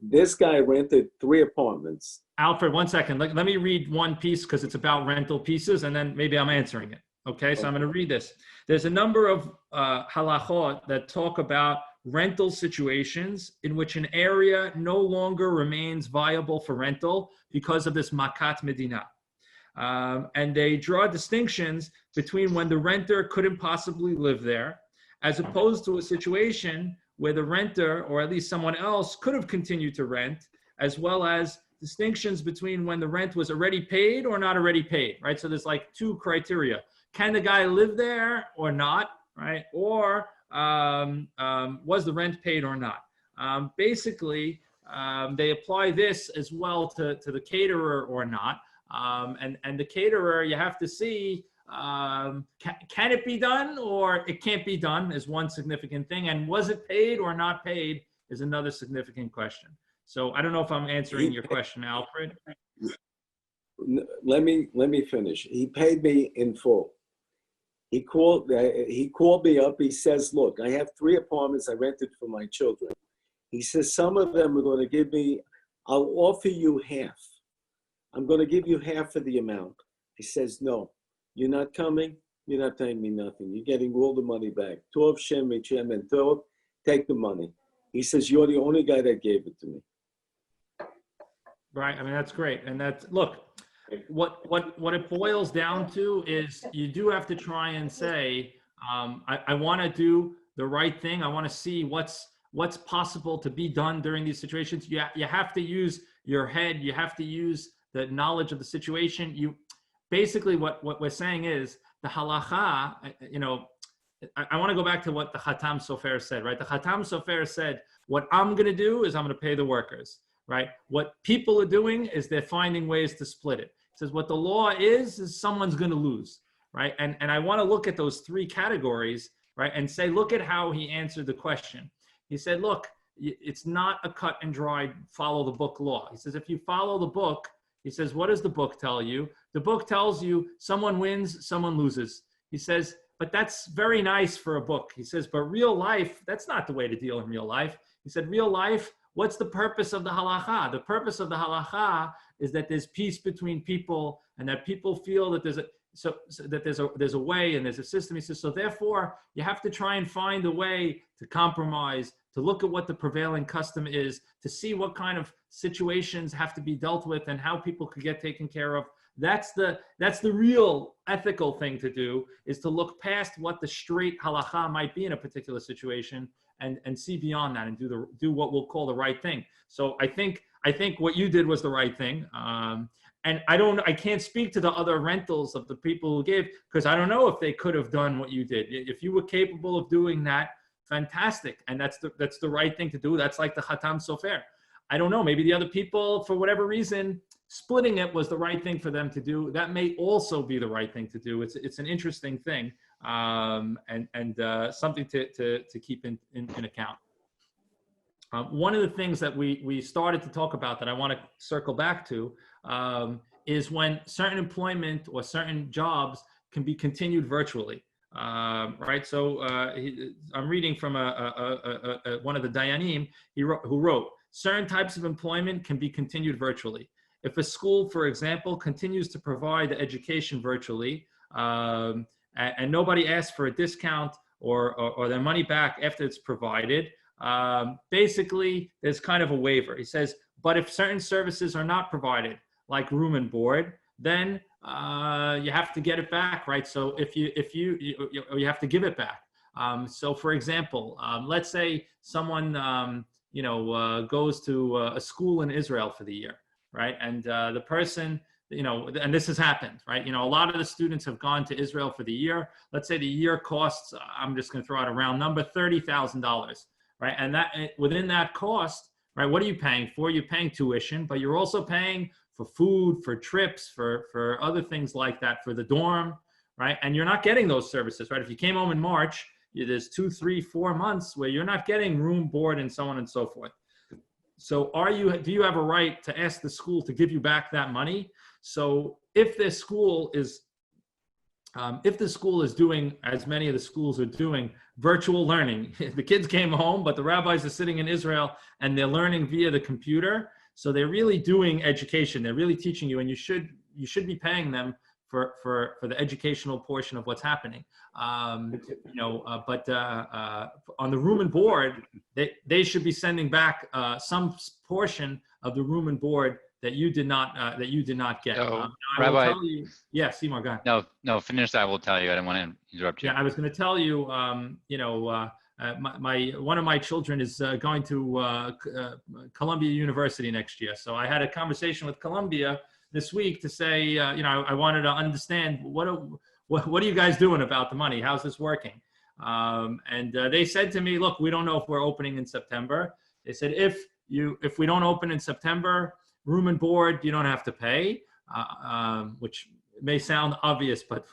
S3: This guy rented 3 apartments.
S1: Alfred, 1 second. Let me read one piece because it's about rental pieces, and then maybe I'm answering it. Okay, so I'm going to read this. There's a number of halachot that talk about rental situations in which an area no longer remains viable for rental because of this makat medina. And they draw distinctions between when the renter couldn't possibly live there, as opposed to a situation where the renter, or at least someone else, could have continued to rent, as well as distinctions between when the rent was already paid or not already paid, right? So there's like 2 criteria. Can the guy live there or not, right? Or was the rent paid or not? Basically, they apply this as well to the caterer or not. And the caterer, you have to see, can it be done or it can't be done is one significant thing. And was it paid or not paid is another significant question. So I don't know if I'm answering your question, Alfred.
S3: Let me finish. He paid me in full. He called me up. He says, look, I have 3 apartments I rented for my children. He says, some of them are going to give me, I'll offer you half. I'm going to give you half of the amount. He says, no, you're not coming. You're not paying me nothing. You're getting all the money back. Tov Shem Michem and Tov, take the money. He says, you're the only guy that gave it to me.
S1: Right. I mean, that's great. And that's, look, what it boils down to is you do have to try and say, I want to do the right thing. I want to see what's possible to be done during these situations. You have to use your head. You have to use the knowledge of the situation. You basically what we're saying is the halakha, I want to go back to what the Khatam Sofer said, right? The Khatam Sofer said, what I'm going to do is I'm going to pay the workers, right? What people are doing is they're finding ways to split it. He says what the law is someone's going to lose, right? And I want to look at those 3 categories, right? And say, look at how he answered the question. He said, look, it's not a cut and dry follow the book law. He says, if you follow the book, he says, what does the book tell you? The book tells you someone wins, someone loses. He says, but that's very nice for a book. He says, but real life, that's not the way to deal in real life. He said, real life, what's the purpose of the halakha? The purpose of the halakha is that there's peace between people and that people feel that there's a way and there's a system. He says, so therefore, you have to try and find a way to compromise, to look at what the prevailing custom is, to see what kind of situations have to be dealt with and how people could get taken care of. That's the real ethical thing to do, is to look past what the straight halakha might be in a particular situation and see beyond that and do what we'll call the right thing. So I think what you did was the right thing. And I can't speak to the other rentals of the people who gave, because I don't know if they could have done what you did. If you were capable of doing that, fantastic. And that's the right thing to do. That's like the Hatam Sofer. I don't know, maybe the other people, for whatever reason, splitting it was the right thing for them to do. That may also be the right thing to do. It's an interesting thing, and something to keep in account. One of the things that we started to talk about that I want to circle back to is when certain employment or certain jobs can be continued virtually. Right. So I'm reading from one of the Dayanim who wrote, certain types of employment can be continued virtually. If a school, for example, continues to provide the education virtually, and nobody asks for a discount or their money back after it's provided, basically there's kind of a waiver. He says, but if certain services are not provided, like room and board, then you have to get it back, right? So if you have to give it back. So for example, let's say someone goes to a school in Israel for the year, right? And the person, and this has happened, right? A lot of the students have gone to Israel for the year. Let's say the year costs, I'm just going to throw out a round number, $30,000, right? And that within that cost, right? What are you paying for? You're paying tuition, but you're also paying for food, for trips, for other things like that, for the dorm, right? And you're not getting those services, right? If you came home in March, there's 2, 3, 4 months where you're not getting room, board, and so on and so forth. So do you have a right to ask the school to give you back that money? So if the school is doing, as many of the schools are doing, virtual learning, the kids came home, but the rabbis are sitting in Israel and they're learning via the computer. So they're really doing education. They're really teaching you, and you should be paying them for the educational portion of what's happening. But on the room and board, they should be sending back some portion of the room and board that you did not get.
S11: So,
S1: I
S11: Rabbi,
S1: will tell you, yeah, Seymour, go ahead.
S11: No, finish that. I will tell you. I don't want to interrupt you.
S1: Yeah, I was going to tell you, one of my children is going to Columbia University next year. So I had a conversation with Columbia this week to say, I wanted to understand what are you guys doing about the money? How's this working? And they said to me, look, we don't know if we're opening in September. They said, if we don't open in September, room and board, you don't have to pay, which may sound obvious, but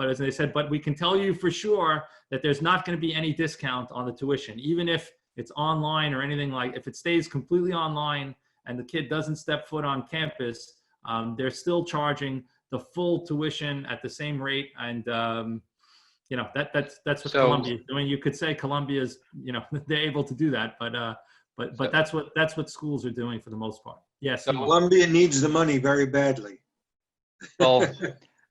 S1: as they said, but we can tell you for sure that there's not going to be any discount on the tuition, even if it's online or anything like. If it stays completely online and the kid doesn't step foot on campus, they're still charging the full tuition at the same rate. And that's what Columbia is doing. You could say Columbia's, they're able to do that, but that's what schools are doing for the most part. Yes.
S8: Columbia needs the money very badly.
S11: Well,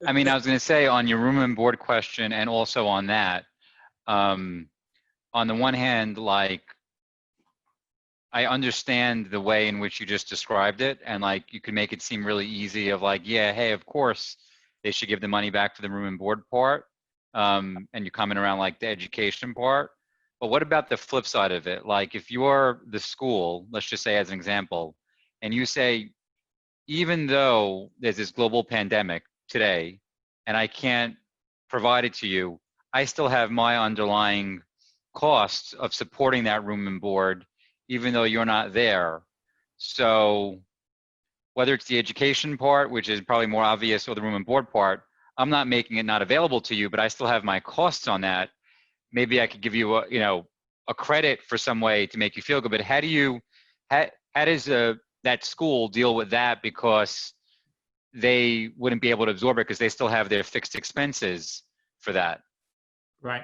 S11: I mean, I was going to say on your room and board question, and also on that, on the one hand, like, I understand the way in which you just described it, and like you could make it seem really easy of like, yeah, hey, of course they should give the money back for the room and board part, and you're coming around like the education part. But what about the flip side of it? Like if you're the school, let's just say as an example, and you say, even though there's this global pandemic today, and I can't provide it to you, I still have my underlying costs of supporting that room and board, even though you're not there. So whether it's the education part, which is probably more obvious, or the room and board part, I'm not making it not available to you, but I still have my costs on that. Maybe I could give you a credit for some way to make you feel good, but how does that school deal with that, because they wouldn't be able to absorb it because they still have their fixed expenses for that?
S1: Right.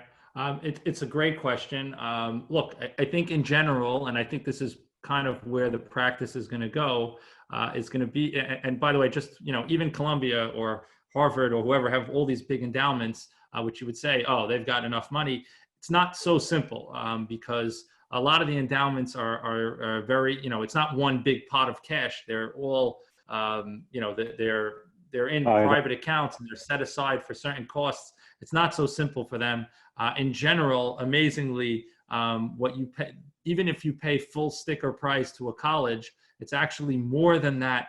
S1: It's a great question. Look, I think in general, and I think this is kind of where the practice is going to go, is going to be, and by the way, just, even Columbia or Harvard or whoever have all these big endowments, which you would say, oh, they've got enough money. It's not so simple, because a lot of the endowments are very, it's not one big pot of cash. They're all, they're they're in private accounts and they're set aside for certain costs. It's not so simple for them. In general, amazingly, what you pay, even if you pay full sticker price to a college, it's actually more than that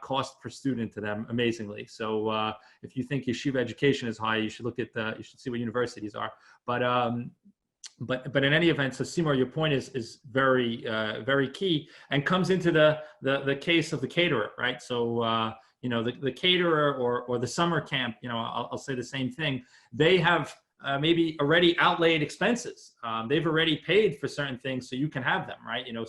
S1: cost per student to them, amazingly. So if you think yeshiva education is high, you should look at you should see what universities are. But in any event, so Seymour, your point is very very key, and comes into the case of the caterer, right? So you know, the caterer or the summer camp, you know, I'll say the same thing. They have maybe already outlaid expenses. They've already paid for certain things, so you can have them, right? You know,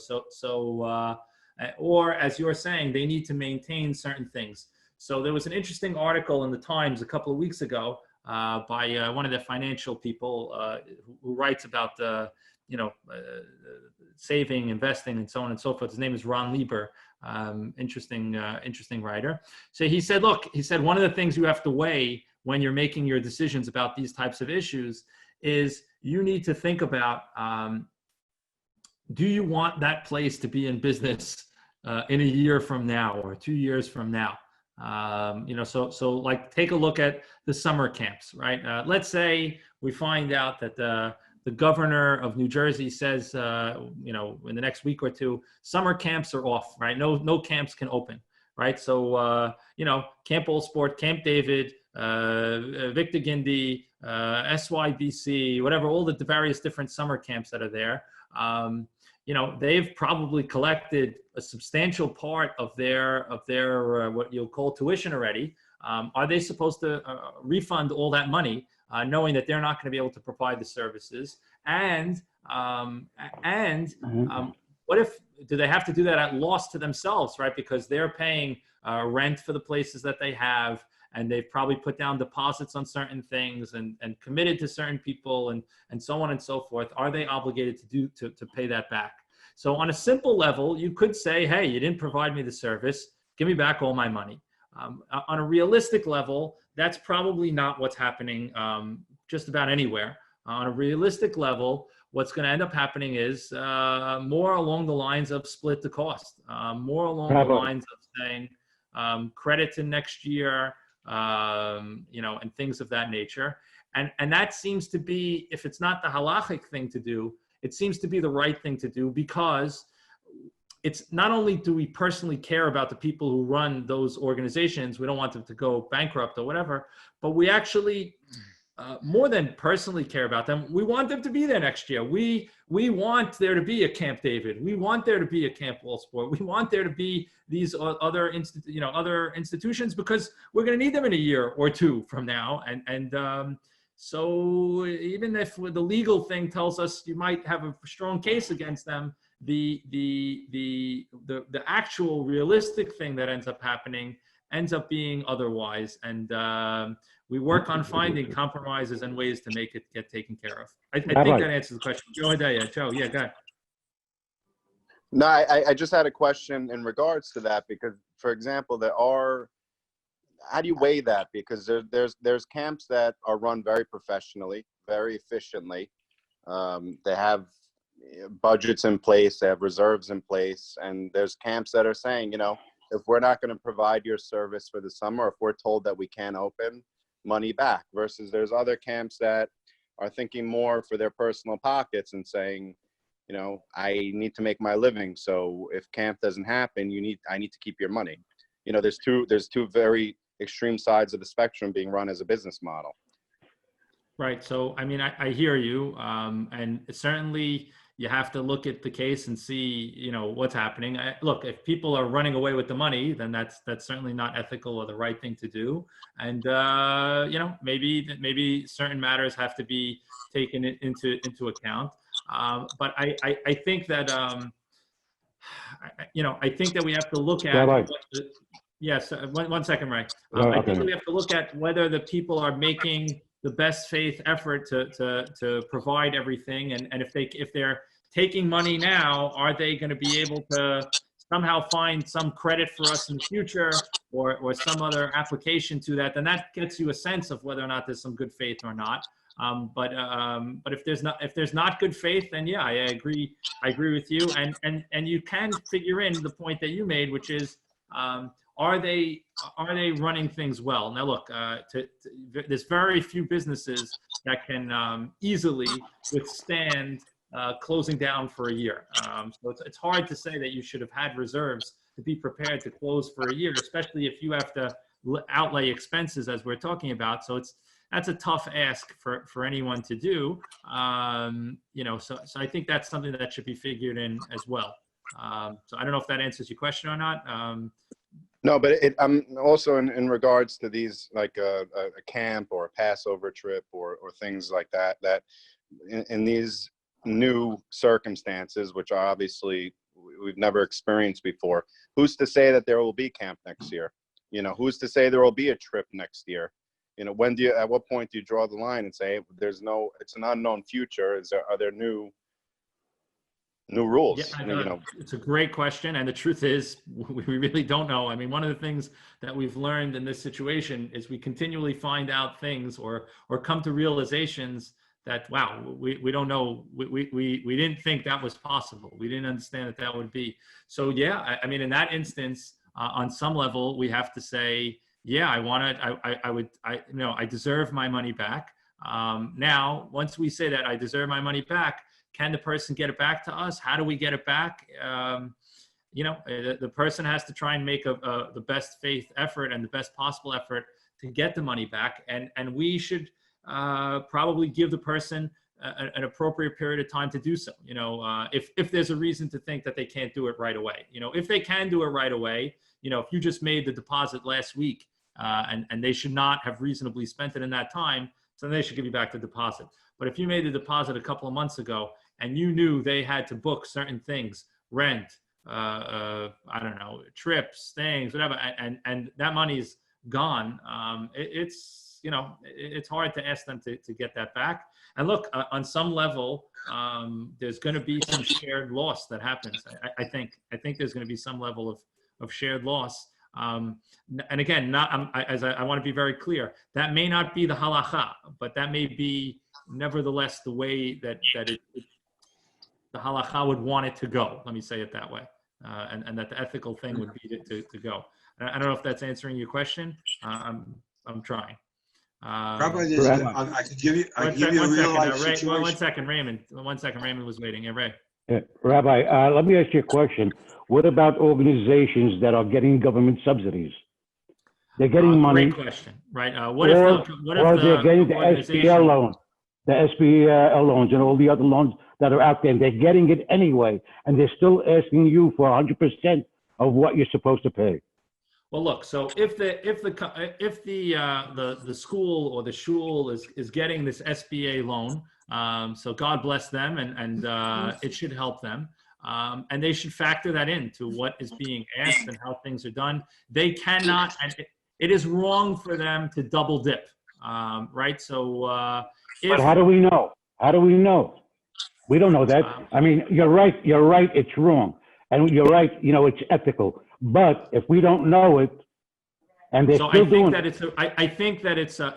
S1: or as you're saying, they need to maintain certain things. So there was an interesting article in the Times a couple of weeks ago by one of the financial people who writes about you know, saving, investing, and so on and so forth. His name is Ron Lieber. Interesting writer. So he said, look, he said, one of the things you have to weigh when you're making your decisions about these types of issues is you need to think about, do you want that place to be in business in a year from now or 2 years from now? You know, so like take a look at the summer camps, right? Let's say we find out that the governor of New Jersey says, you know, in the next week or two, summer camps are off, right? No camps can open, right? So, you know, Camp Old Sport, Camp David, Victor Gindi, SYBC, whatever, all the various different summer camps that are there. You know, they've probably collected a substantial part of their what you'll call tuition already. Are they supposed to refund all that money, knowing that they're not going to be able to provide the services? And what if, do they have to do that at loss to themselves, right? Because they're paying rent for the places that they have, and they've probably put down deposits on certain things and committed to certain people and so on and so forth. Are they obligated to pay that back? So on a simple level, you could say, hey, you didn't provide me the service, give me back all my money. On a realistic level, that's probably not what's happening just about anywhere. On a realistic level, what's going to end up happening is more along the lines of split the cost, more along the lines of saying credit to next year, you know, and things of that nature. And that seems to be, if it's not the halachic thing to do, it seems to be the right thing to do, because it's not only do we personally care about the people who run those organizations, we don't want them to go bankrupt or whatever, but we actually, more than personally care about them, we want them to be there next year. We want there to be a Camp David. We want there to be a Camp Old Sport. We want there to be these other institutions, because we're going to need them in a year or two from now. So even if the legal thing tells us you might have a strong case against them, the actual realistic thing that ends up happening ends up being otherwise. And we work on finding compromises and ways to make it get taken care of. I think that answers the question. Joe, yeah, go ahead.
S12: No, I just had a question in regards to that, because, for example, how do you weigh that? Because there's camps that are run very professionally, very efficiently. They have budgets in place, they have reserves in place, and there's camps that are saying, you know, if we're not going to provide your service for the summer, if we're told that we can't open, money back. Versus there's other camps that are thinking more for their personal pockets and saying, you know, I need to make my living, so if camp doesn't happen, I need to keep your money. You know, there's two very extreme sides of the spectrum being run as a business model.
S1: Right. So, I mean, I hear you. And certainly you have to look at the case and see, you know, what's happening. Look, if people are running away with the money, then that's certainly not ethical or the right thing to do. And, you know, maybe certain matters have to be taken into account. But I think that, you know, I think that we have to look at, yes, one second, Ray. I think that we have to look at whether the people are making the best faith effort to provide everything, and if they're taking money now, are they going to be able to somehow find some credit for us in the future, or some other application to that? Then that gets you a sense of whether or not there's some good faith or not. But if there's not good faith, then yeah, I agree with you, and you can figure in the point that you made, which is are they running things well? Now, look, there's very few businesses that can easily withstand closing down for a year. So it's hard to say that you should have had reserves to be prepared to close for a year, especially if you have to outlay expenses as we're talking about. So that's a tough ask for anyone to do. So I think that's something that should be figured in as well. So I don't know if that answers your question or not.
S12: No, but I'm also in regards to these, like a camp or a Passover trip or things like that, that in these new circumstances, which are obviously we've never experienced before, who's to say that there will be camp next year? Who's to say there will be a trip next year? At what point do you draw the line and say it's an unknown future? Are there new rules?
S1: Yeah, it's a great question. And the truth is, we really don't know. I mean, one of the things that we've learned in this situation is we continually find out things or come to realizations that, wow, we don't know. We didn't think that was possible. We didn't understand that would be. So, yeah, I mean, in that instance, on some level, we have to say, yeah, I deserve my money back. Now, once we say that I deserve my money back, can the person get it back to us? How do we get it back? The person has to try and make the best faith effort and the best possible effort to get the money back. And we should probably give the person an appropriate period of time to do so. If there's a reason to think that they can't do it right away. If they can do it right away, if you just made the deposit last week and they should not have reasonably spent it in that time, so they should give you back the deposit. But if you made the deposit a couple of months ago and you knew they had to book certain things, rent, I don't know, trips, things, whatever, and that money's gone, it's hard to ask them to get that back. And look, on some level, there's going to be some shared loss that happens. I think there's going to be some level of shared loss. And again, I want to be very clear, that may not be the halakha, but that may be nevertheless the way that the halakha would want it to go. Let me say it that way. And that the ethical thing would be to go. I don't know if that's answering your question. I'm trying.
S8: Rabbi, I could give you a real life situation.
S1: One second, Raymond. 1 second, Raymond was waiting. Yeah, Ray.
S5: Rabbi, let me ask you a question. What about organizations that are getting government subsidies? They're getting money.
S1: Great question, right?
S5: What if they're getting the SBL loan, the SBL loans and all the other loans that are out there, and they're getting it anyway, and they're still asking you for 100% of what you're supposed to pay?
S1: Well, look. So if the school or the shul is getting this SBA loan, so God bless them, and it should help them, and they should factor that into what is being asked and how things are done. They cannot, and it is wrong for them to double dip, right? So,
S5: but how do we know? How do we know? We don't know that. I mean, you're right. It's wrong, and you're right. It's ethical. But if we don't know it, and they're still doing it.
S1: I think that it's a,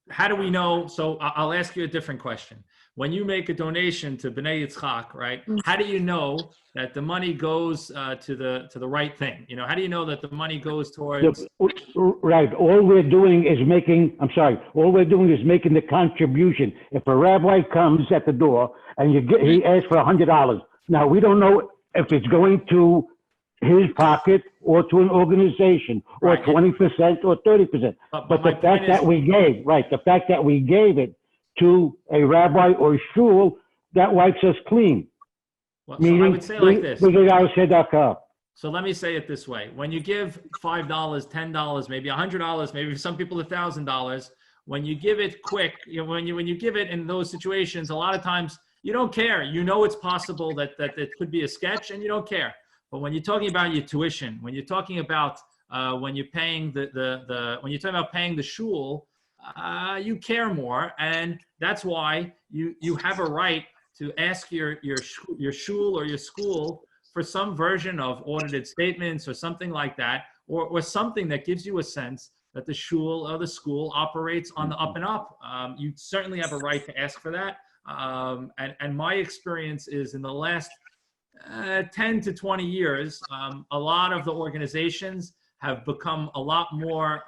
S1: how do we know? So I'll ask you a different question. When you make a donation to Bnei Yitzhak, right? How do you know that the money goes to the right thing? How do you know that the money goes towards?
S5: Right. All we're doing is making the contribution. If a rabbi comes at the door and he asks for $100, now we don't know if it's going to his pocket or to an organization, or 20% or 30%. But the fact that we gave it to a rabbi or shul, that wipes us clean.
S1: Well, so I would say like this.
S5: So
S1: let me say it this way. When you give $5, $10, maybe $100, maybe for some people $1,000, when you give it quick, when you give it in those situations, a lot of times you don't care. It's possible that it could be a sketch and you don't care. But when you're talking about your tuition, when you're talking about when you're paying when you're talking about paying the shul, you care more, and that's why you have a right to ask your shul or your school for some version of audited statements or something like that, or something that gives you a sense that the shul or the school operates on the up and up. You certainly have a right to ask for that. And my experience is in the last 10 to 20 years, a lot of the organizations have become a lot more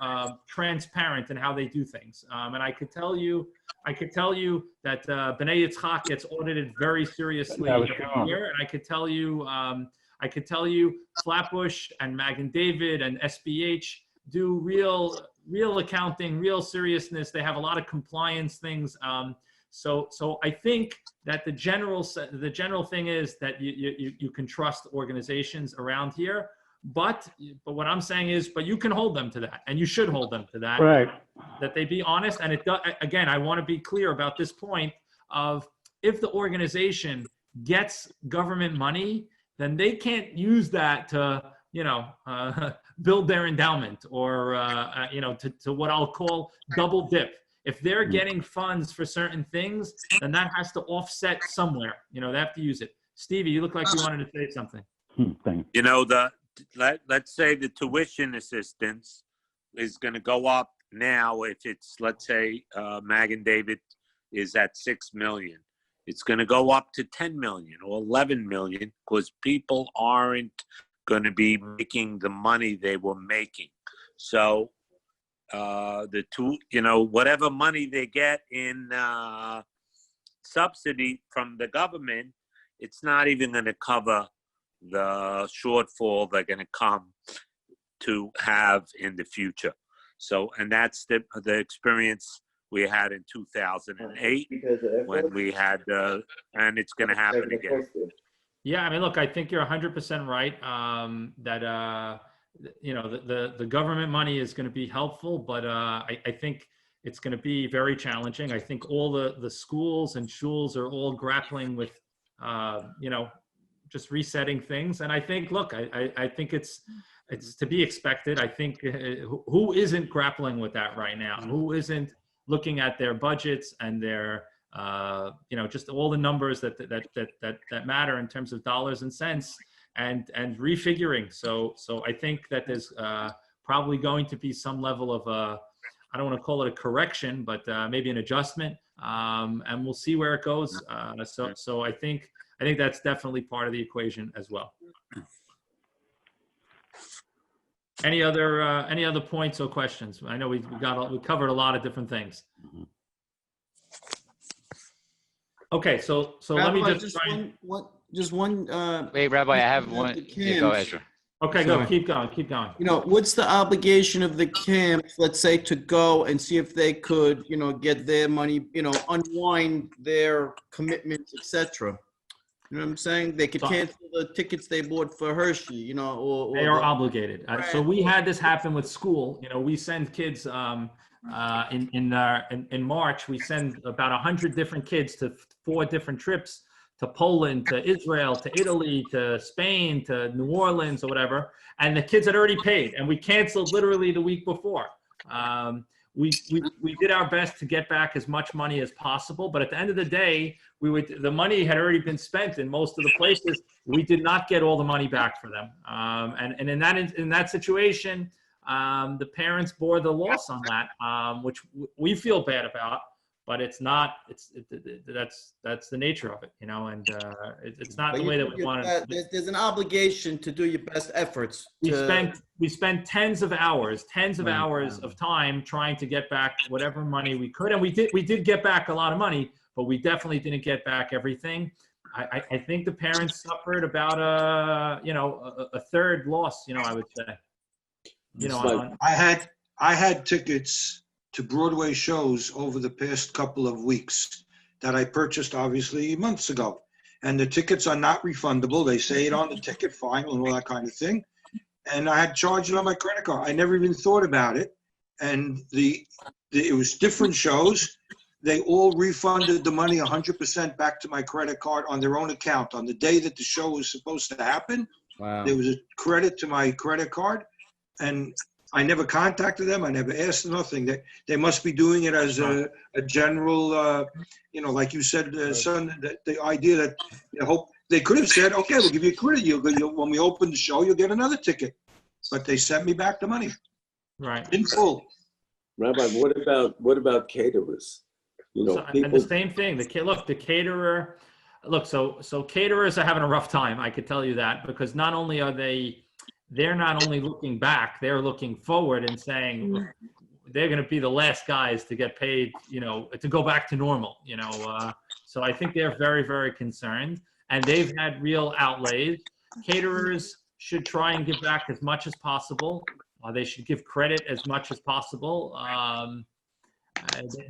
S1: transparent in how they do things. And I could tell you that Bnei Yitzhak gets audited very seriously every year, and I could tell you Flatbush and Magen David and SBH do real accounting, real seriousness. They have a lot of compliance things. So I think that the general thing is that you can trust organizations around here. But what I'm saying is, but you can hold them to that, and you should hold them to that.
S5: Right.
S1: That they be honest. And again, I want to be clear about this point of if the organization gets government money, then they can't use that to, build their endowment or, to what I'll call double dip. If they're getting funds for certain things, then that has to offset somewhere. They have to use it. Stevie, you look like you wanted to say something.
S5: Thanks.
S13: Let's say the tuition assistance is going to go up now. If it's, let's say, Magen David is at 6 million, it's going to go up to 10 million or 11 million because people aren't going to be making the money they were making. So whatever money they get in subsidy from the government, it's not even going to cover the shortfall they're going to come to have in the future. So, and that's the experience we had in 2008 when we had, and it's going to happen again.
S1: Yeah, I mean, look, I think you're 100% right that, the government money is going to be helpful, but I think it's going to be very challenging. I think all the schools and shuls are all grappling with, just resetting things. And I think, look, I think it's to be expected. I think who isn't grappling with that right now? Who isn't looking at their budgets and their, just all the numbers that matter in terms of dollars and cents and refiguring. So I think that there's probably going to be some level of I don't want to call it a correction, but maybe an adjustment. And we'll see where it goes. So I think that's definitely part of the equation as well. Any other points or questions? I know we covered a lot of different things. Okay, so let me
S2: just one.
S11: Wait, Rabbi, I have one. Yeah, go, Ezra.
S1: Okay, go. Keep going.
S2: What's the obligation of the camp, let's say, to go and see if they could, get their money, unwind their commitments, etc. You know what I'm saying? They could cancel the tickets they bought for Hershey, or
S1: they are obligated. So we had this happen with school. We send kids in March. We send about 100 different kids to 4 different trips to Poland, to Israel, to Italy, to Spain, to New Orleans, or whatever. And the kids had already paid, and we canceled literally the week before. We did our best to get back as much money as possible, but at the end of the day, the money had already been spent in most of the places. We did not get all the money back for them, and in that situation, the parents bore the loss on that, which we feel bad about. But it's not. That's the nature of it, and it's not the way that we want it.
S2: There's an obligation to do your best efforts.
S1: We spent tens of hours of time trying to get back whatever money we could, and we did get back a lot of money, but we definitely didn't get back everything. I think the parents suffered about a third loss. I would say.
S8: I had tickets to Broadway shows over the past couple of weeks that I purchased obviously months ago. And the tickets are not refundable. They say it on the ticket, fine, and all that kind of thing. And I had charged it on my credit card. I never even thought about it. And it was different shows. They all refunded the money 100% back to my credit card on their own account. On the day that the show was supposed to happen,
S2: wow.
S8: There was a credit to my credit card. And I never contacted them. I never asked them nothing. They must be doing it as a general, like you said, son, the idea that hope they could have said, okay, we'll give you a credit. When we open the show, you'll get another ticket. But they sent me back the money.
S1: Right.
S8: In full.
S3: Rabbi, what about caterers?
S1: And the same thing. The caterer. Look, so caterers are having a rough time. I could tell you that, because not only are they they're not only looking back, they're looking forward and saying, look, they're going to be the last guys to get paid, to go back to normal, so I think they're very, very concerned, and they've had real outlays. Caterers should try and give back as much as possible. They should give credit as much as possible.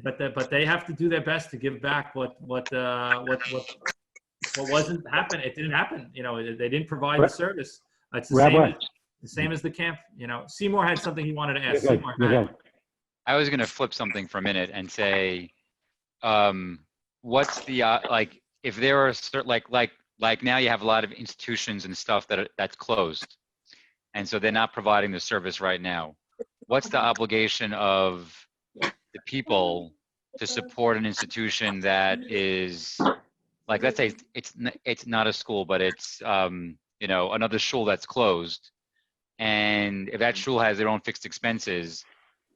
S1: But they have to do their best to give back what wasn't happen. It didn't happen. They didn't provide the service. It's the same as the camp. Seymour had something he wanted to ask. Seymour had.
S11: I was going to flip something for a minute and say, what's the if there are certain like now you have a lot of institutions and stuff that's closed, and so they're not providing the service right now. What's the obligation of the people to support an institution that is, like, let's say it's not a school, but it's another shul that's closed, and if that shul has their own fixed expenses,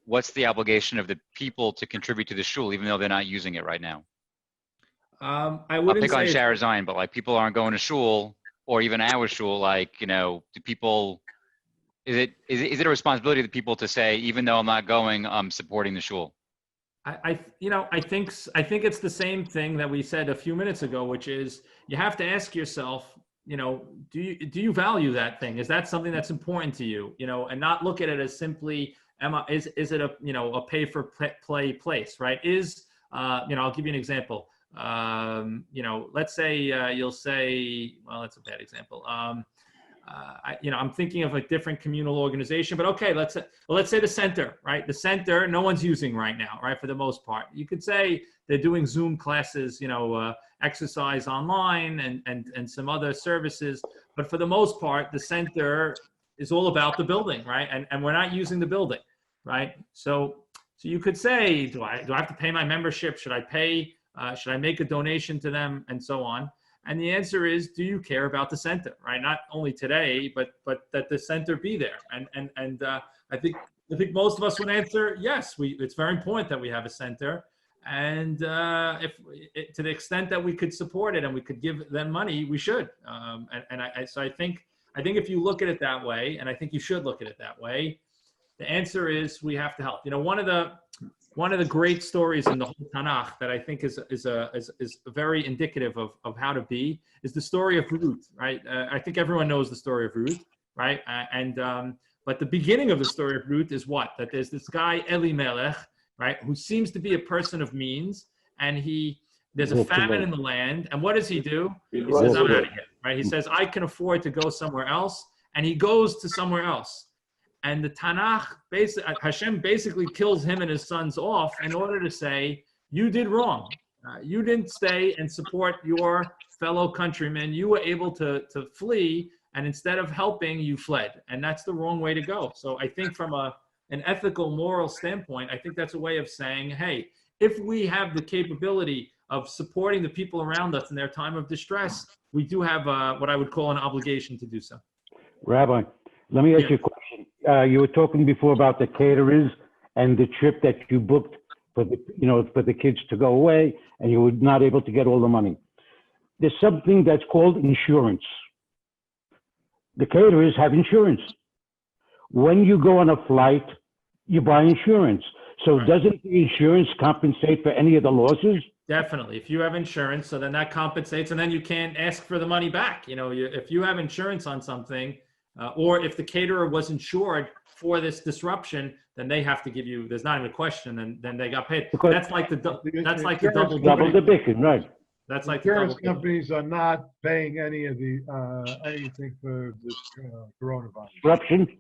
S11: what's the obligation of the people to contribute to the shul, even though they're not using it right now?
S1: I wouldn't
S11: pick on
S1: say
S11: Shara Zion, but like people aren't going to shul, or even our shul. Do people? Is it a responsibility of the people to say, even though I'm not going, I'm supporting the shul?
S1: I think it's the same thing that we said a few minutes ago, which is you have to ask yourself, do you value that thing? Is that something that's important to you? And not look at it as simply, is it a pay for play place, right? I'll give you an example. Let's say you'll say, well, that's a bad example. I'm thinking of a different communal organization, but okay, let's say the center, right? The center, no one's using right now, right? For the most part, you could say they're doing Zoom classes, exercise online and some other services, but for the most part, the center is all about the building, right? And we're not using the building, right? So you could say, do I have to pay my membership? Should I pay? Should I make a donation to them, and so on? And the answer is, do you care about the center, right? Not only today, but that the center be there. And I think most of us would answer yes. It's very important that we have a center, and to the extent that we could support it and we could give them money, we should. So I think if you look at it that way, and I think you should look at it that way, the answer is we have to help. One of the great stories in the whole Tanakh that I think is very indicative of how to be is the story of Ruth, right? I think everyone knows the story of Ruth, right? But the beginning of the story of Ruth is what? That there's this guy Elimelech, right, who seems to be a person of means, and there's a famine in the land, and what does he do? He says, I'm out of here, right? He says, I can afford to go somewhere else, and he goes to somewhere else. And the Tanakh, Hashem basically kills him and his sons off in order to say, you did wrong. You didn't stay and support your fellow countrymen. You were able to flee, and instead of helping, you fled. And that's the wrong way to go. So I think from an ethical, moral standpoint, I think that's a way of saying, hey, if we have the capability of supporting the people around us in their time of distress, we do have what I would call an obligation to do so.
S5: Rabbi, let me ask you a question. You were talking before about the caterers and the trip that you booked for the kids to go away, and you were not able to get all the money. There's something that's called insurance. The caterers have insurance. When you go on a flight, you buy insurance. So doesn't the insurance compensate for any of the losses?
S1: Definitely. If you have insurance, so then that compensates, and then you can't ask for the money back. If you have insurance on something, or if the caterer was insured for this disruption, then they have to give you. There's not even a question, and then they got paid.
S5: Because
S1: that's like the double
S5: dipping, right?
S1: That's like
S9: insurance companies are not paying any of the anything for this coronavirus.
S5: Disruption?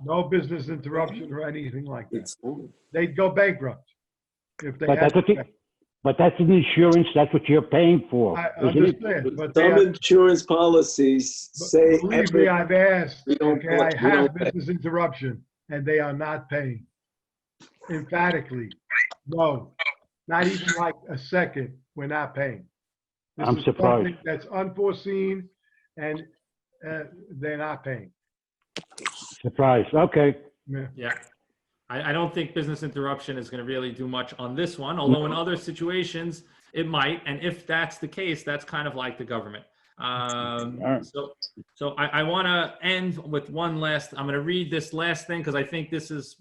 S9: No business interruption or anything like that. They'd go bankrupt if they.
S5: But that's an insurance. That's what you're paying for.
S9: I understand, but
S3: some insurance policies say.
S9: Believe me, I've asked. Okay, I have business interruption, and they are not paying. Emphatically, no, not even like a second. We're not paying.
S5: I'm surprised.
S9: Something that's unforeseen, and they're not paying.
S5: Surprised. Okay.
S1: Yeah. I don't think business interruption is going to really do much on this one, although in other situations it might. And if that's the case, that's kind of like the government.
S5: right.
S1: So I want to end with one last. I'm going to read this last thing because I think this is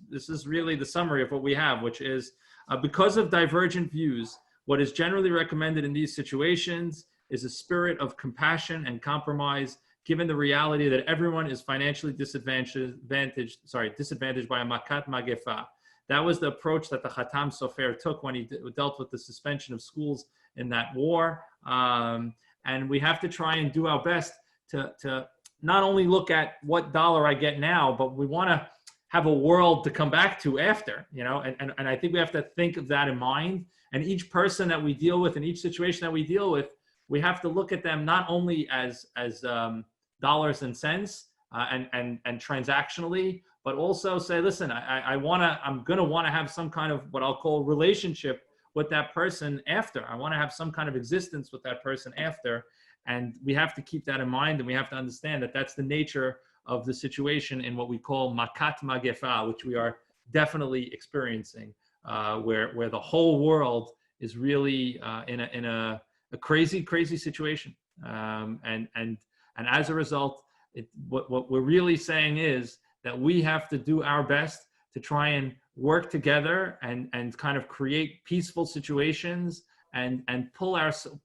S1: really the summary of what we have, which is because of divergent views, what is generally recommended in these situations is a spirit of compassion and compromise, given the reality that everyone is financially disadvantaged by a makat magefa. That was the approach that the Khatam Sofer took when he dealt with the suspension of schools in that war. And we have to try and do our best to not only look at what dollar I get now, but we want to have a world to come back to after, and I think we have to think of that in mind. And each person that we deal with, in each situation that we deal with, we have to look at them not only as dollars and cents and transactionally, but also say, listen, I'm going to want to have some kind of what I'll call relationship with that person after. I want to have some kind of existence with that person after. And we have to keep that in mind, and we have to understand that that's the nature of the situation in what we call makat magefa, which we are definitely experiencing, where the whole world is really in a crazy situation. And as a result, what we're really saying is that we have to do our best to try and work together and kind of create peaceful situations and pull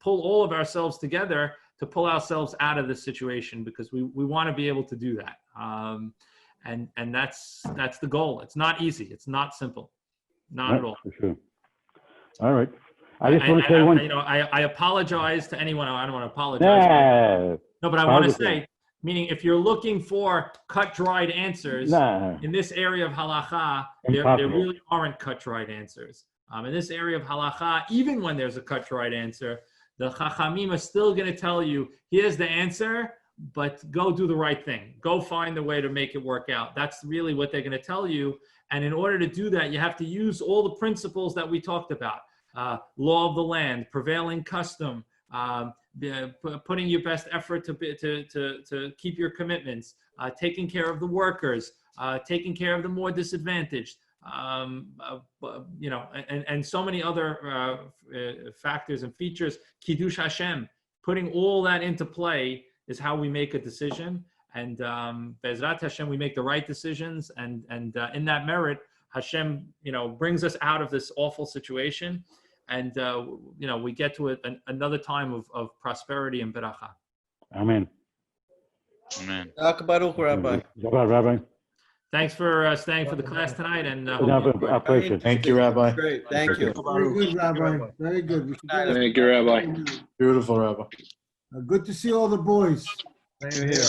S1: all of ourselves together to pull ourselves out of this situation, because we want to be able to do that. And that's the goal. It's not easy. It's not simple. Not at all.
S5: For sure. All right. I just want to say one.
S1: I apologize to anyone. I don't want to apologize. No, but I want to say, meaning if you're looking for cut-dried answers in this area of halakha, there really aren't cut-dried answers. In this area of halakha, even when there's a cut-dried answer, the chachamim are still going to tell you, here's the answer, but go do the right thing. Go find a way to make it work out. That's really what they're going to tell you. And in order to do that, you have to use all the principles that we talked about. Law of the land, prevailing custom, putting your best effort to keep your commitments, taking care of the workers, taking care of the more disadvantaged, and so many other factors and features. Kiddush Hashem, putting all that into play is how we make a decision. And Be'ezrat Hashem, we make the right decisions. And in that merit, Hashem, brings us out of this awful situation. And, we get to another time of prosperity and beracha.
S5: Amen.
S11: Amen.
S2: Baruch, Rabbi.
S5: Rabbi.
S1: Thanks for staying for the class tonight. And
S14: thank you, Rabbi.
S2: Great. Thank you.
S10: Very good, Rabbi. Very good.
S14: Thank you, Rabbi. Beautiful, Rabbi.
S10: Good to see all the boys.
S9: Same here.